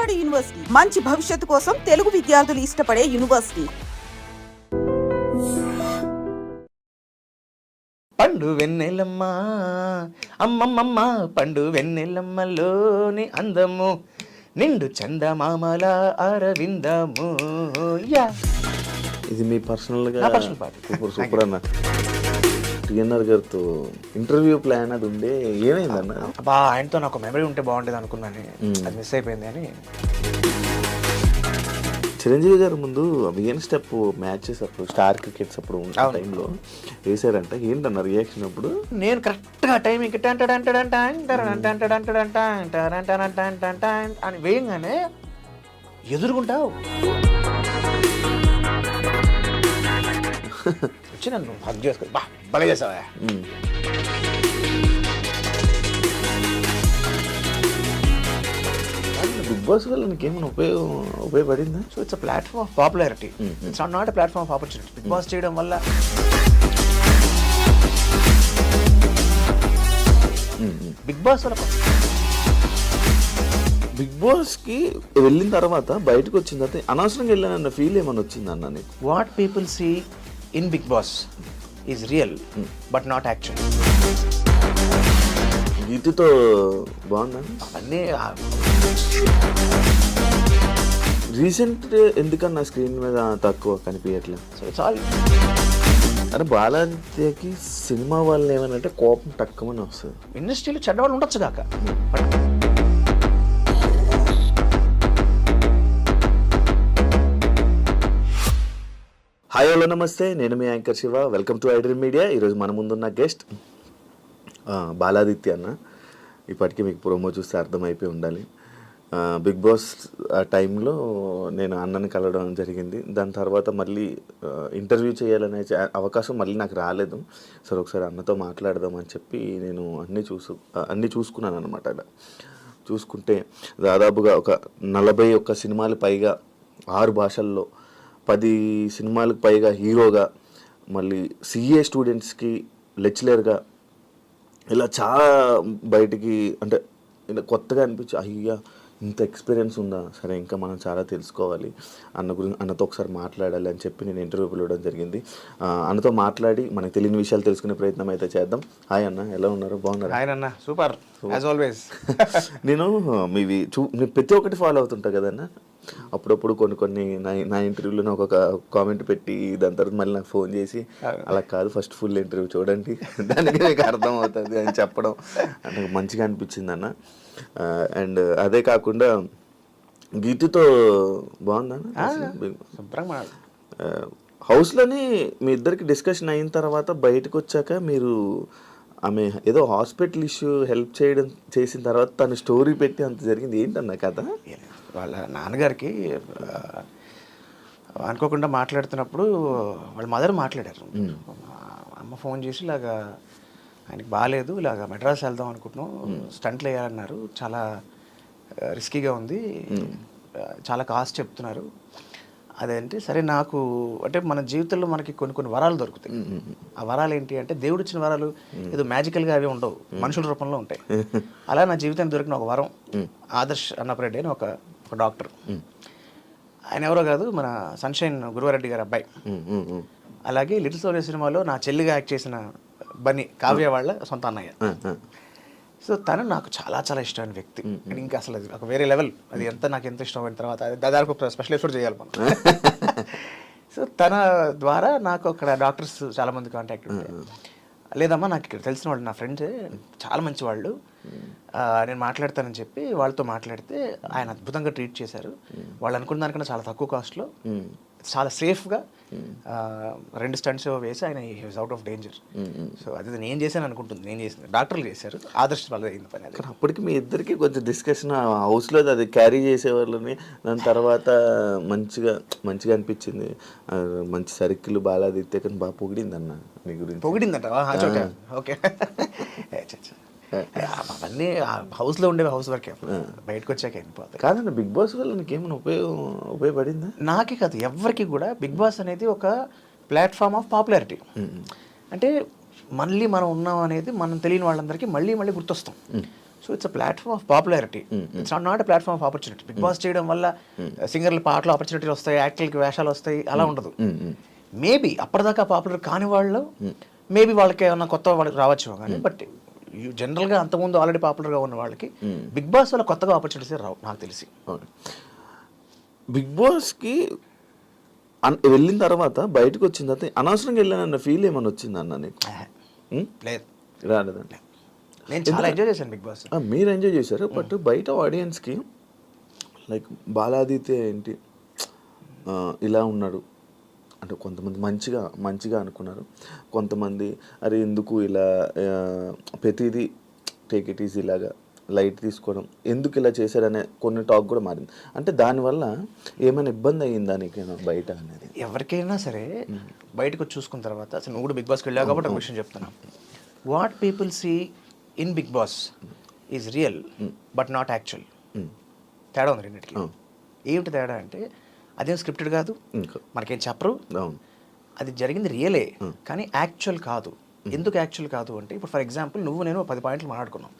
Palnadu university మంచి భవిష్యత్తు కోసం తెలుగు విద్యార్థులు ఇష్టపడే యూనివర్సిటీ. పండు వెన్నెలమ్మ అమ్మమ్మమ్మ పండు వెన్నెలమ్మలోని అందము నిండు చందమామల అరవిందము. ఇది మీ పర్సనల్గా నా పర్సనల్ పాట. సూపర్ అన్న. టిఎన్ఆర్ గారితో ఇంటర్వ్యూ ప్లాన్ అది ఉండే ఏమైందన్న? అబ్బా ఆయనతో నాకు మెమరీ ఉంటే బాగుండేది అనుకున్నాను, అది మిస్ అయిపోయింది అని. చిరంజీవి గారు ముందు బిగిన్ స్టెప్ మ్యాచెస్ అప్పుడు స్టార్ క్రికెట్స్ అప్పుడు టైంలో వేసారంట. ఏంటన్న రియాక్షన్ అప్పుడు? నేను కరెక్ట్గా టైంకి అని వేయంగానే ఎదురుకుంటావు వచ్చి నన్ను హగ్ చేసుకో, బా భలే చేసావా. బిగ్ బాస్ వల్ల నీకేమైనా ఉపయోగపడిందా? So it's a platform of popularity, it's not a platform of opportunity. Bigg Boss చేయడం వల్ల బిగ్ బాస్ వల్ల బిగ్ బాస్కి వెళ్ళిన తర్వాత బయటకు వచ్చిన తర్వాత అనవసరంగా వెళ్ళానన్న ఫీల్ ఏమైనా వచ్చింది అన్న నీకు? What people see in Bigg Boss is real but not actual. గీతితో బాగుందని అవన్నీ రీసెంట్ ఎందుకన్నా స్క్రీన్ మీద తక్కువ కనిపించట్లేదు? సో ఇట్స్ ఆల్ అంటే బాలాదిత్యకి సినిమా వాళ్ళని ఏమనంటే కోపం తక్కువని వస్తుంది. ఇండస్ట్రీలో చెడ్డవాళ్ళు ఉండొచ్చు కాక. హాయ్ హలో నమస్తే, నేను మీ anchor Shiva. Welcome to iDream Media. ఈరోజు మన ముందున్న గెస్ట్ బాలాదిత్య అన్న. ఇప్పటికీ మీకు ప్రోమో చూస్తే అర్థమైపోయి ఉండాలి. బిగ్ బాస్ టైంలో నేను అన్నని కలవడం జరిగింది. దాని తర్వాత మళ్ళీ ఇంటర్వ్యూ చేయాలనే అవకాశం మళ్ళీ నాకు రాలేదు. సరే ఒకసారి అన్నతో మాట్లాడదామని చెప్పి నేను అన్నీ చూసుకున్నాను అనమాట. అలా చూసుకుంటే దాదాపుగా ఒక 41 సినిమాలు పైగా 6 భాషల్లో 10 సినిమాలకు పైగా హీరోగా, మళ్ళీ సిఏ స్టూడెంట్స్కి లెక్చరర్గా, ఇలా చాలా బయటికి అంటే కొత్తగా అనిపించి అయ్యా ఇంత ఎక్స్పీరియన్స్ ఉందా, సరే ఇంకా మనం చాలా తెలుసుకోవాలి అన్నతో ఒకసారి మాట్లాడాలి అని చెప్పి నేను ఇంటర్వ్యూ పిలవడం జరిగింది. అన్నతో మాట్లాడి మనకు తెలియని విషయాలు తెలుసుకునే ప్రయత్నం అయితే చేద్దాం. హాయ్ అన్న, ఎలా ఉన్నారు? బాగున్నారు? హాయ్ అన్న, సూపర్ యాజ్ ఆల్వేస్. నేను మీవి ప్రతి ఒక్కటి ఫాలో అవుతుంటా కదన్న. అప్పుడప్పుడు కొన్ని నా ఇంటర్వ్యూలో ఒక కామెంట్ పెట్టి దాని తర్వాత మళ్ళీ నాకు ఫోన్ చేసి అలా కాదు ఫస్ట్ ఫుల్ ఇంటర్వ్యూ చూడండి దానికి మీకు అర్థం అవుతుంది అని చెప్పడం నాకు మంచిగా అనిపించింది అన్న. అండ్ అదే కాకుండా గీతితో బాగుందన్న. హౌస్లోని మీ ఇద్దరికి డిస్కషన్ అయిన తర్వాత బయటకు వచ్చాక మీరు ఆమె ఏదో హాస్పిటల్ ఇష్యూ హెల్ప్ చేసిన తర్వాత తను స్టోరీ పెట్టి అంత జరిగింది ఏంటన్న కథ? వాళ్ళ నాన్నగారికి అనుకోకుండా మాట్లాడుతున్నప్పుడు వాళ్ళ మదర్ మాట్లాడారు. అమ్మ ఫోన్ చేసి ఇలాగా ఆయనకి బాగాలేదు, ఇలాగ మెడ్రాస్ వెళ్దాం అనుకుంటున్నాం, స్టంట్లు వేయాలన్నారు, చాలా రిస్కీగా ఉంది, చాలా కాస్ట్ చెప్తున్నారు. అదేంటి సరే నాకు అంటే మన జీవితంలో మనకి కొన్ని వరాలు దొరుకుతాయి. ఆ వరాలు ఏంటి అంటే దేవుడు ఇచ్చిన వరాలు ఏదో మ్యాజికల్గా అవి ఉండవు, మనుషుల రూపంలో ఉంటాయి. అలా నా జీవితానికి దొరికిన ఒక వరం ఆదర్శ్ అన్నపరెడ్డి అని ఒక డాక్టర్. ఆయన ఎవరో కాదు, మన సన్షైన్ గురువారెడ్డి గారి అబ్బాయి. అలాగే లిటిల్ సోనియా సినిమాలో నా చెల్లిగా యాక్ట్ చేసిన బన్నీ కావ్య వాళ్ళ సొంత అన్నయ్య. సో తను నాకు చాలా చాలా ఇష్టమైన వ్యక్తి. ఇంకా అసలు అది ఒక వేరే లెవెల్. అది నాకు ఎంత ఇష్టమైన తర్వాత దాదాపు ఒక స్పెషల్ ఎపిసోడ్ చేయాలి మనం. సో తన ద్వారా నాకు అక్కడ డాక్టర్స్ చాలామంది కాంటాక్ట్ ఉంటాయి. లేదమ్మా నాకు ఇక్కడ తెలిసిన వాళ్ళు, నా ఫ్రెండ్సే చాలా మంచి వాళ్ళు, నేను మాట్లాడతానని చెప్పి వాళ్ళతో మాట్లాడితే ఆయన అద్భుతంగా ట్రీట్ చేశారు. వాళ్ళు అనుకున్న దానికన్నా చాలా తక్కువ కాస్ట్లో చాలా సేఫ్గా 2 స్టంట్స్ వేసి ఆయన he's out of danger. So అది నేను చేశాను అనుకుంటుంది, నేను చేసింది డాక్టర్లు చేశారు, ఆదర్శ వాళ్ళు అయింది పని. అది అప్పటికి మీ ఇద్దరికి కొంచెం డిస్కషన్ హౌస్లో అది క్యారీ చేసేవాళ్ళని. దాని తర్వాత మంచిగా అనిపించింది. మంచి సర్కిల్ బాలాదిత్య కానీ బాగా పొగిడింది అన్న నీ గురించి. పొగిడిందంట? ఓకే. అవన్నీ హౌస్లో ఉండేవి హౌస్ వర్కే, బయటకు వచ్చాక అయిపోతాయి. కాదన్న బిగ్ బాస్ వల్ల నీకేమైనా ఉపయోగపడిందా? నాకే కాదు ఎవరికి కూడా. బిగ్ బాస్ అనేది ఒక ప్లాట్ఫామ్ ఆఫ్ పాపులారిటీ. అంటే మళ్ళీ మనం ఉన్నాం అనేది మనం తెలియని వాళ్ళందరికీ మళ్ళీ గుర్తొస్తాం. So it's a platform of popularity, it's not a platform of opportunity. Bigg Boss చేయడం వల్ల సింగర్ల పాటలు ఆపర్చునిటీలు వస్తాయి, యాక్టర్లకి వేషాలు వస్తాయి, అలా ఉండదు. మేబీ అప్పటిదాకా పాపులర్ కాని వాళ్ళు మేబీ వాళ్ళకి ఏమన్నా కొత్త వాళ్ళకి రావచ్చు కానీ, బట్ జనరల్గా అంతకుముందు ఆల్రెడీ పాపులర్గా ఉన్న వాళ్ళకి బిగ్ బాస్ వల్ల కొత్తగా ఆపర్చునిటీస్ రావు నాకు తెలిసి. బిగ్ బాస్కి వెళ్ళిన తర్వాత బయటకు వచ్చిన తర్వాత అనవసరంగా వెళ్ళానన్న ఫీల్ ఏమైనా వచ్చింది అన్న నీకు? లేదు, రాలేదండి. నేను చాలా ఎంజాయ్ చేశాను బిగ్ బాస్. మీరు ఎంజాయ్ చేశారు, బట్ బయట ఆడియన్స్కి లైక్ బాలాదిత్య ఏంటి ఇలా ఉన్నాడు అంటే కొంతమంది మంచిగా అనుకున్నారు, కొంతమంది అరే ఎందుకు ఇలా ప్రతిదీ టేక్ ఇట్ ఈజీ లాగా లైట్ తీసుకోవడం, ఎందుకు ఇలా చేశారనే కొన్ని టాక్ కూడా మారింది. అంటే దానివల్ల ఏమైనా ఇబ్బంది అయ్యిందా నీకేనా బయట అనేది? ఎవరికైనా సరే బయటకు వచ్చి చూసుకున్న తర్వాత, అసలు నువ్వు కూడా బిగ్ బాస్కి వెళ్ళావు కాబట్టి ఒక విషయం చెప్తున్నా. What people see in Bigg Boss is real but not actual. తేడా ఉంది రెండింటికి. ఏమిటి తేడా అంటే అదేం స్క్రిప్టెడ్ కాదు, మనకేం చెప్పరు, అది జరిగింది రియలే కానీ యాక్చువల్ కాదు. ఎందుకు యాక్చువల్ కాదు అంటే, ఇప్పుడు ఫర్ ఎగ్జాంపుల్ నేను 10 పాయింట్లు మాట్లాడుకున్నాం.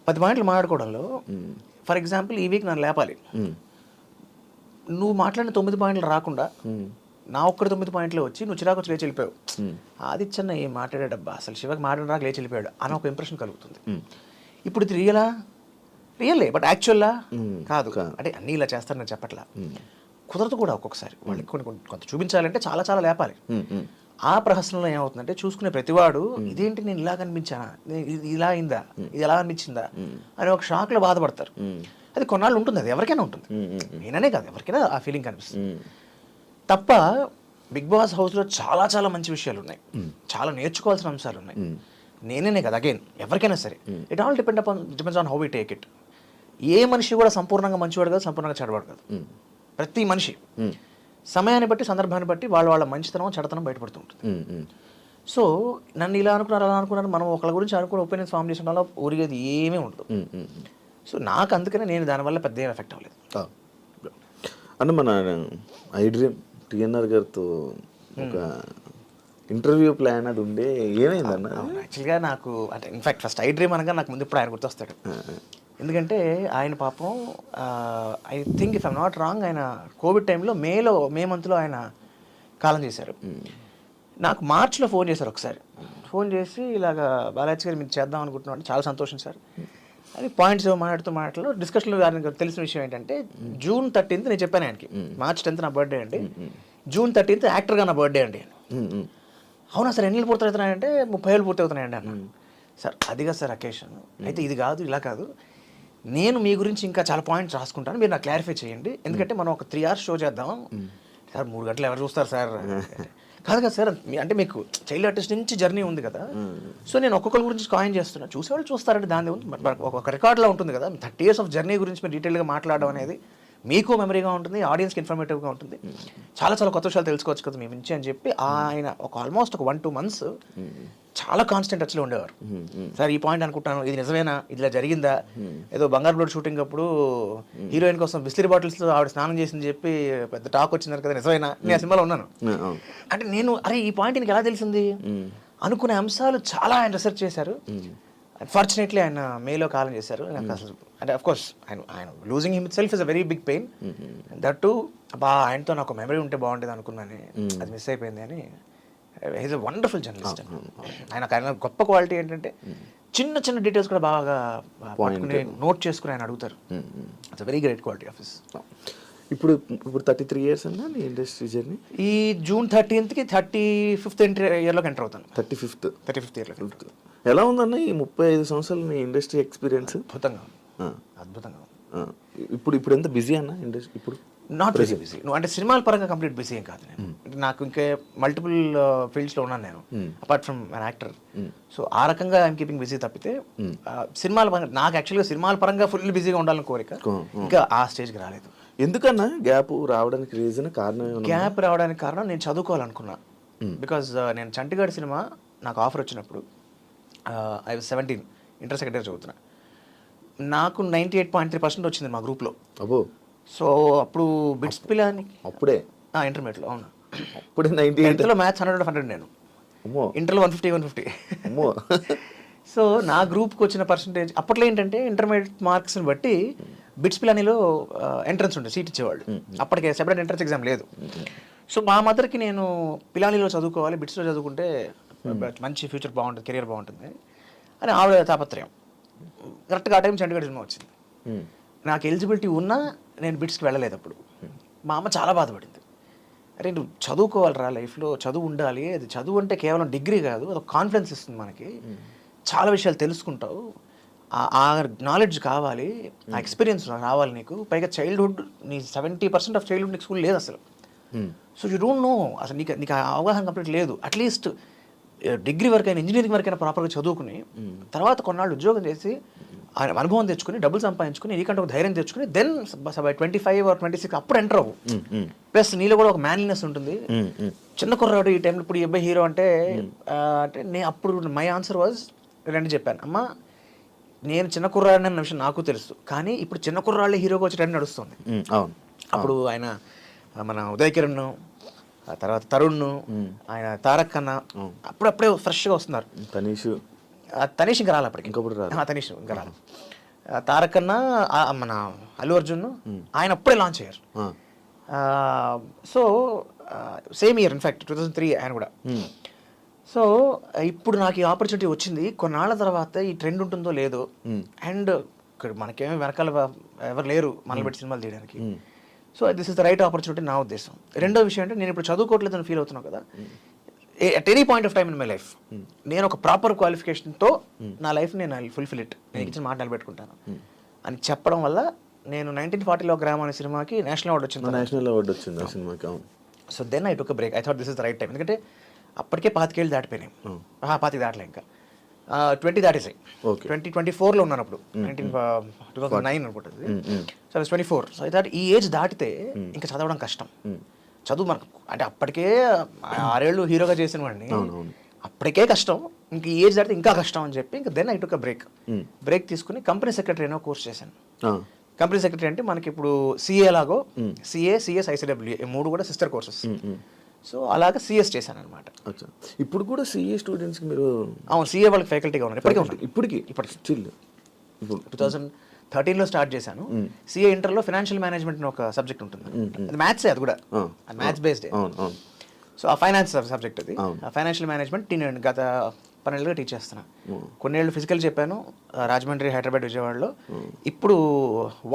10 పాయింట్లు మాట్లాడుకోవడంలో ఫర్ ఎగ్జాంపుల్ ఈ వీక్ నన్ను లేపాలి, నువ్వు మాట్లాడిన 9 పాయింట్లు రాకుండా నా ఒక్కడి 9 పాయింట్లు వచ్చి నువ్వు చిరాకు వచ్చి లేచి వెళ్ళిపోయావు. ఆదిత్యన్న ఏం మాట్లాడాడబ్బా, అసలు శివకి మాట్లాడిన రాక లేచి వెళ్ళిపోయాడు అని ఒక ఇంప్రెషన్ కలుగుతుంది. ఇప్పుడు ఇది రియలే బట్ యాక్చువల్లా కాదు. అంటే అన్నీ ఇలా చేస్తారని నేను చెప్పట్లా, కుదరదు కూడా. ఒక్కొక్కసారి వాళ్ళకి కొంత చూపించాలంటే చాలా చాలా లేపాలి. ఆ ప్రహసనంలో ఏమవుతుందంటే చూసుకునే ప్రతివాడు ఇదేంటి నేను ఇలా కనిపించానా, ఇది ఇలా అయిందా, ఇది ఎలా అనిపించిందా అని ఒక షాక్లో బాధపడతారు. అది కొన్నాళ్ళు ఉంటుంది, అది ఎవరికైనా ఉంటుంది, నేననే కాదు ఎవరికైనా ఆ ఫీలింగ్ కనిపిస్తుంది తప్ప. బిగ్ బాస్ హౌస్లో చాలా చాలా మంచి విషయాలు ఉన్నాయి, చాలా నేర్చుకోవాల్సిన అంశాలు ఉన్నాయి. నేనే కదా, అగైన్ ఎవరికైనా సరే it all depends on how we take it. ఏ మనిషి కూడా సంపూర్ణంగా మంచివాడు కాదు, సంపూర్ణంగా చెడవాడు కాదు. ప్రతి మనిషి సమయాన్ని బట్టి సందర్భాన్ని బట్టి వాళ్ళ మంచితనం చెడతనం బయటపడుతూ ఉంటుంది. సో నన్ను ఇలా అనుకున్నారు అలా అనుకున్నారు మనం ఒకళ్ళ గురించి అనుకుని ఒపీనియన్స్ ఫామ్ చేసిన వల్ల ఊరిగేది ఏమీ ఉండదు. సో నాకు అందుకనే నేను దానివల్ల పెద్ద ఏం ఎఫెక్ట్ అవ్వలేదు. అంటే మన ఐ డ్రీమ్ టిఎన్ఆర్ గారితో ఒక ఇంటర్వ్యూ ప్లాన్ అది ఉండే, ఏమైందన్న? యాక్చువల్గా నాకు అంటే ఇన్ఫాక్ట్ ఫస్ట్ ఐ డ్రీమ్ అనగా నాకు ముందు ఇప్పుడు ఆయన గుర్తొస్తాడు. ఎందుకంటే ఆయన పాపం I think if I'm not wrong ఆయన కోవిడ్ టైంలో మే మంత్లో ఆయన కాలం చేశారు. నాకు మార్చ్లో ఫోన్ చేశారు ఒకసారి. ఫోన్ చేసి ఇలాగ బాలాజీ గారు మీరు చేద్దాం అనుకుంటున్నాం అంటే చాలా సంతోషం సార్ అది పాయింట్స్ మాట్లాడుతూ డిస్కషన్లో ఆయనకు తెలిసిన విషయం ఏంటంటే June 13th నేను చెప్పాను ఆయనకి, March 10th నా బర్త్డే అండి, June 13th యాక్టర్గా నా బర్త్డే అండి. అవునా సార్ ఎన్ని ఏళ్ళు పూర్తి అవుతున్నాయంటే 30 ఏళ్ళు పూర్తి అవుతున్నాయండి అన్న. సార్ అదిగా సార్ అకేషన్ అయితే ఇది కాదు ఇలా కాదు, నేను మీ గురించి ఇంకా చాలా పాయింట్స్ రాసుకుంటాను, మీరు నాకు క్లారిఫై చేయండి, ఎందుకంటే మనం ఒక 3 hours షో చేద్దాం. సార్ 3 గంటలు ఎవరు చూస్తారు సార్? కాదు కదా సార్, అంటే మీకు చైల్డ్ ఆర్టిస్ట్ నుంచి జర్నీ ఉంది కదా, సో నేను ఒక్కొక్కరి గురించి కాయిన్ చేస్తున్నా, చూసేవాళ్ళు చూస్తారంటే దాని ఒక రికార్డులో ఉంటుంది కదా. 30 years ఆఫ్ జర్నీ గురించి మీరు డీటెయిల్గా మాట్లాడడం అనేది మీకు మెమరీగా ఉంటుంది, ఆడియన్స్కి ఇన్ఫర్మేటివ్గా ఉంటుంది, చాలా చాలా కొత్త విషయాలు తెలుసుకోవచ్చు కదా మీ నుంచి అని చెప్పి ఆయన ఆల్మోస్ట్ ఒక 1-2 months చాలా కాన్స్టెంట్ టచ్లో ఉండేవారు. సార్ ఈ పాయింట్ అనుకుంటాను, ఇది నిజమేనా, ఇది ఇలా జరిగిందా, ఏదో బంగారు బ్లడ్ షూటింగ్ అప్పుడు హీరోయిన్ కోసం బిస్లరీ బాటిల్స్లో ఆవిడ స్నానం చేసింది చెప్పి పెద్ద టాక్ వచ్చింది కదా, నిజమేనా? నేను ఆ సినిమాలో ఉన్నాను. అంటే నేను అరే ఈ పాయింట్ నీకు ఎలా తెలిసింది అనుకునే అంశాలు చాలా ఆయన రీసెర్చ్ చేశారు. అన్ఫార్చునేట్లీ ఆయన మేలో కాలం చేశారు. నాకు అసలు అంటే అఫ్ కోర్స్ ఆయన losing him itself is a very big pain. That too ఆయనతో నాకు మెమరీ ఉంటే బాగుండేది అనుకున్నాను, అది మిస్ అయిపోయింది అని. Is a wonderful journalist. ఆయన గొప్ప క్వాలిటీ ఏంటంటే చిన్న చిన్న డీటెయిల్స్ కూడా బాగా నోట్ చేసుకుని ఆయన అడుగుతారు. It's a very great quality of his. ఇప్పుడు 33 years అన్నా నీ ఇండస్ట్రీ జర్నీ? ఈ June 13th 35th ఇయర్లోకి ఎంటర్ అవుతాను. 35th ఇయర్లో. ఎలా ఉందన్న ఈ 35 సంవత్సరాలు నీ ఇండస్ట్రీ ఎక్స్పీరియన్స్? అద్భుతంగా. ఇప్పుడు ఎంత బిజీ అన్న ఇండస్ట్రీ? ఇప్పుడు నాట్ వెరీ బిజీ. నువ్వు అంటే సినిమాల పరంగా కంప్లీట్ బిజీ ఏం కాదు నేను. నాకు ఇంకా మల్టిపుల్ ఫీల్డ్స్లో ఉన్నాను నేను apart from an actor. So ఆ రకంగా ఐఎమ్ కీపింగ్ బిజీ తప్పితే సినిమాల పరంగా నాకు యాక్చువల్గా సినిమాల పరంగా ఫుల్ బిజీగా ఉండాలని కోరిక, ఇంకా ఆ స్టేజ్కి రాలేదు. ఎందుకన్నా గ్యాప్ రావడానికి కారణం? గ్యాప్ రావడానికి కారణం నేను చదువుకోవాలనుకున్నా. బికాజ్ నేను చంటిగాడి సినిమా నాకు ఆఫర్ వచ్చినప్పుడు ఐ వాజ్ 17, ఇంటర్ సెకండరీ చదువుతున్నా. నాకు 98.3% వచ్చింది మా గ్రూప్లో. అబ్బో. సో అప్పుడు బిట్స్ పిల్లని అప్పుడే ఇంటర్మీడియట్లో. అవును, అప్పుడే 98లో మ్యాథ్స్ 100 నేను, ఇంటర్లో 150. సో నా గ్రూప్కి వచ్చిన పర్సంటేజ్ అప్పట్లో ఏంటంటే ఇంటర్మీడియట్ మార్క్స్ని బట్టి బిట్స్ పిలానీలో ఎంట్రన్స్ ఉంటుంది, సీట్ ఇచ్చేవాళ్ళు. అప్పటికే సెపరేట్ ఎంట్రన్స్ ఎగ్జామ్ లేదు. సో మా మదర్కి నేను పిలానీలో చదువుకోవాలి, బిట్స్లో చదువుకుంటే మంచి ఫ్యూచర్ బాగుంటుంది, కెరియర్ బాగుంటుంది అని ఆవిడ తాపత్రయం. కరెక్ట్గా ఆ టైం చండీగఢ్ సినిమా వచ్చింది. నాకు ఎలిజిబిలిటీ ఉన్నా నేను బిట్స్కి వెళ్ళలేదు అప్పుడు. మా అమ్మ చాలా బాధపడింది. అరే నువ్వు చదువుకోవాలిరా, లైఫ్లో చదువు ఉండాలి, అది చదువు అంటే కేవలం డిగ్రీ కాదు, అదొక కాన్ఫిడెన్స్ ఇస్తుంది మనకి, చాలా విషయాలు తెలుసుకుంటావు, ఆ నాలెడ్జ్ కావాలి, ఆ ఎక్స్పీరియన్స్ రావాలి నీకు, పైగా చైల్డ్హుడ్ నీ 70% ఆఫ్ చైల్డ్హుడ్ నీకు స్కూల్ లేదు అసలు. సో యూ డోంట్ నో, అసలు నీకు ఆ అవగాహన కంప్లీట్ లేదు. అట్లీస్ట్ డిగ్రీ వరకైనా ఇంజనీరింగ్ వరకైనా ప్రాపర్గా చదువుకుని తర్వాత కొన్నాళ్ళు ఉద్యోగం చేసి అనుభవం తెచ్చుకుని డబ్బులు సంపాదించుకుని నీకంటే ఒక ధైర్యం తెచ్చుకుని దెన్ బై 25 or 26 అప్పుడు ఎంటర్ అవ్వు. ప్లస్ నీలో కూడా ఒక మ్యాన్లీనెస్ ఉంటుంది. చిన్న కుర్రాడు ఈ టైంలో ఇప్పుడు అబ్బాయి హీరో అంటే అంటే నేను అప్పుడు మై ఆన్సర్ వాజ్ రెండు చెప్పాను, అమ్మ నేను చిన్న కుర్రాడిని అన్న విషయం నాకు తెలుసు, కానీ ఇప్పుడు చిన్న కుర్రాళ్ళే హీరోగా వచ్చి ట్రెండ్ నడుస్తుంది. అప్పుడు ఆయన మన ఉదయ్ కిరణ్, తర్వాత తరుణ్, ఆయన తారక్ అన్న అప్పుడప్పుడే ఫ్రెష్గా వస్తున్నారు. తనీష్ ఇంకా రాలి అప్పటికి, తనీష్ ఇంకా రాలి. తారక్ అన్న, మన అల్లు అర్జున్ ఆయన అప్పుడే లాంచ్ అయ్యారు. సో సేమ్ ఇయర్ ఇన్ఫ్యాక్ట్ 2003 ఆయన కూడా. సో ఇప్పుడు నాకు ఈ ఆపర్చునిటీ వచ్చింది. కొన్నాళ్ళ తర్వాత ఈ ట్రెండ్ ఉంటుందో లేదో, అండ్ ఇక్కడ మనకేమీ వెనకాల ఎవరు లేరు మనల్ని పెట్టి సినిమాలు తీయడానికి. So this is the right opportunity నా ఉద్దేశం. రెండో విషయం అంటే నేను ఇప్పుడు చదువుకోవట్లేదని ఫీల్ అవుతున్నాను కదా, at any point of time in my life నేను ఒక ప్రాపర్ క్వాలిఫికేషన్తో నా లైఫ్ నేను ఫుల్ఫిల్ ఇట్, నేను ఇచ్చిన మాట నిలబెట్టుకుంటాను అని చెప్పడం వల్ల నేను 1940లో గ్రామం అనే సినిమాకి నేషనల్ అవార్డు వచ్చింది. So then I took a break. I thought this is the right time. ఎందుకంటే అప్పటికే 25 ఏళ్ళు దాటిపోయినాయి. 25 దాటలే, ఇంకా 20 దాటేసాయి. 2024లో ఉన్నాను అప్పుడు, 2009 అనుకుంటుంది. సో 24. సో ఐ థాట్ ఈ ఏజ్ దాటితే ఇంకా చదవడం కష్టం. చదువు మనకు అంటే అప్పటికే 6 ఏళ్ళు హీరోగా చేసిన వాడిని, అప్పటికే కష్టం, ఇంక ఈ ఏజ్ దాటితే ఇంకా కష్టం అని చెప్పి ఇంకా then I took a break తీసుకుని కంపెనీ సెక్రటరీ అనో కోర్స్ చేశాను. కంపెనీ సెక్రటరీ అంటే మనకి ఇప్పుడు సిఏ లాగో, సిఏ, సిఎస్, ఐసిడబ్ల్యూఏ మూడు కూడా సిస్టర్ కోర్సెస్. సో అలాగా సిఎస్ చేశాను అనమాట. ఇప్పుడు కూడా సిఏ స్టూడెంట్స్కి మీరు? అవును, సిఏ వాళ్ళకి ఫ్యాకల్టీగా ఉన్నారు ఇప్పటికే ఉన్నారు. ఇప్పటికి స్టిల్ 2013లో స్టార్ట్ చేశాను. సిఏ ఇంటర్లో ఫైనాన్షియల్ మేనేజ్మెంట్ ఒక సబ్జెక్ట్ ఉంటుంది, అది మ్యాథ్స్, అది కూడా మ్యాథ్స్ బేస్డ్. సో ఆ ఫైనాన్స్ సబ్జెక్ట్ అది, ఫైనాన్షియల్ మేనేజ్మెంట్ నేను గత 12 ఏళ్ళుగా టీచ్ చేస్తున్నా. కొన్నేళ్ళు ఫిజికల్ చెప్పాను రాజమండ్రి, హైదరాబాద్, విజయవాడలో. ఇప్పుడు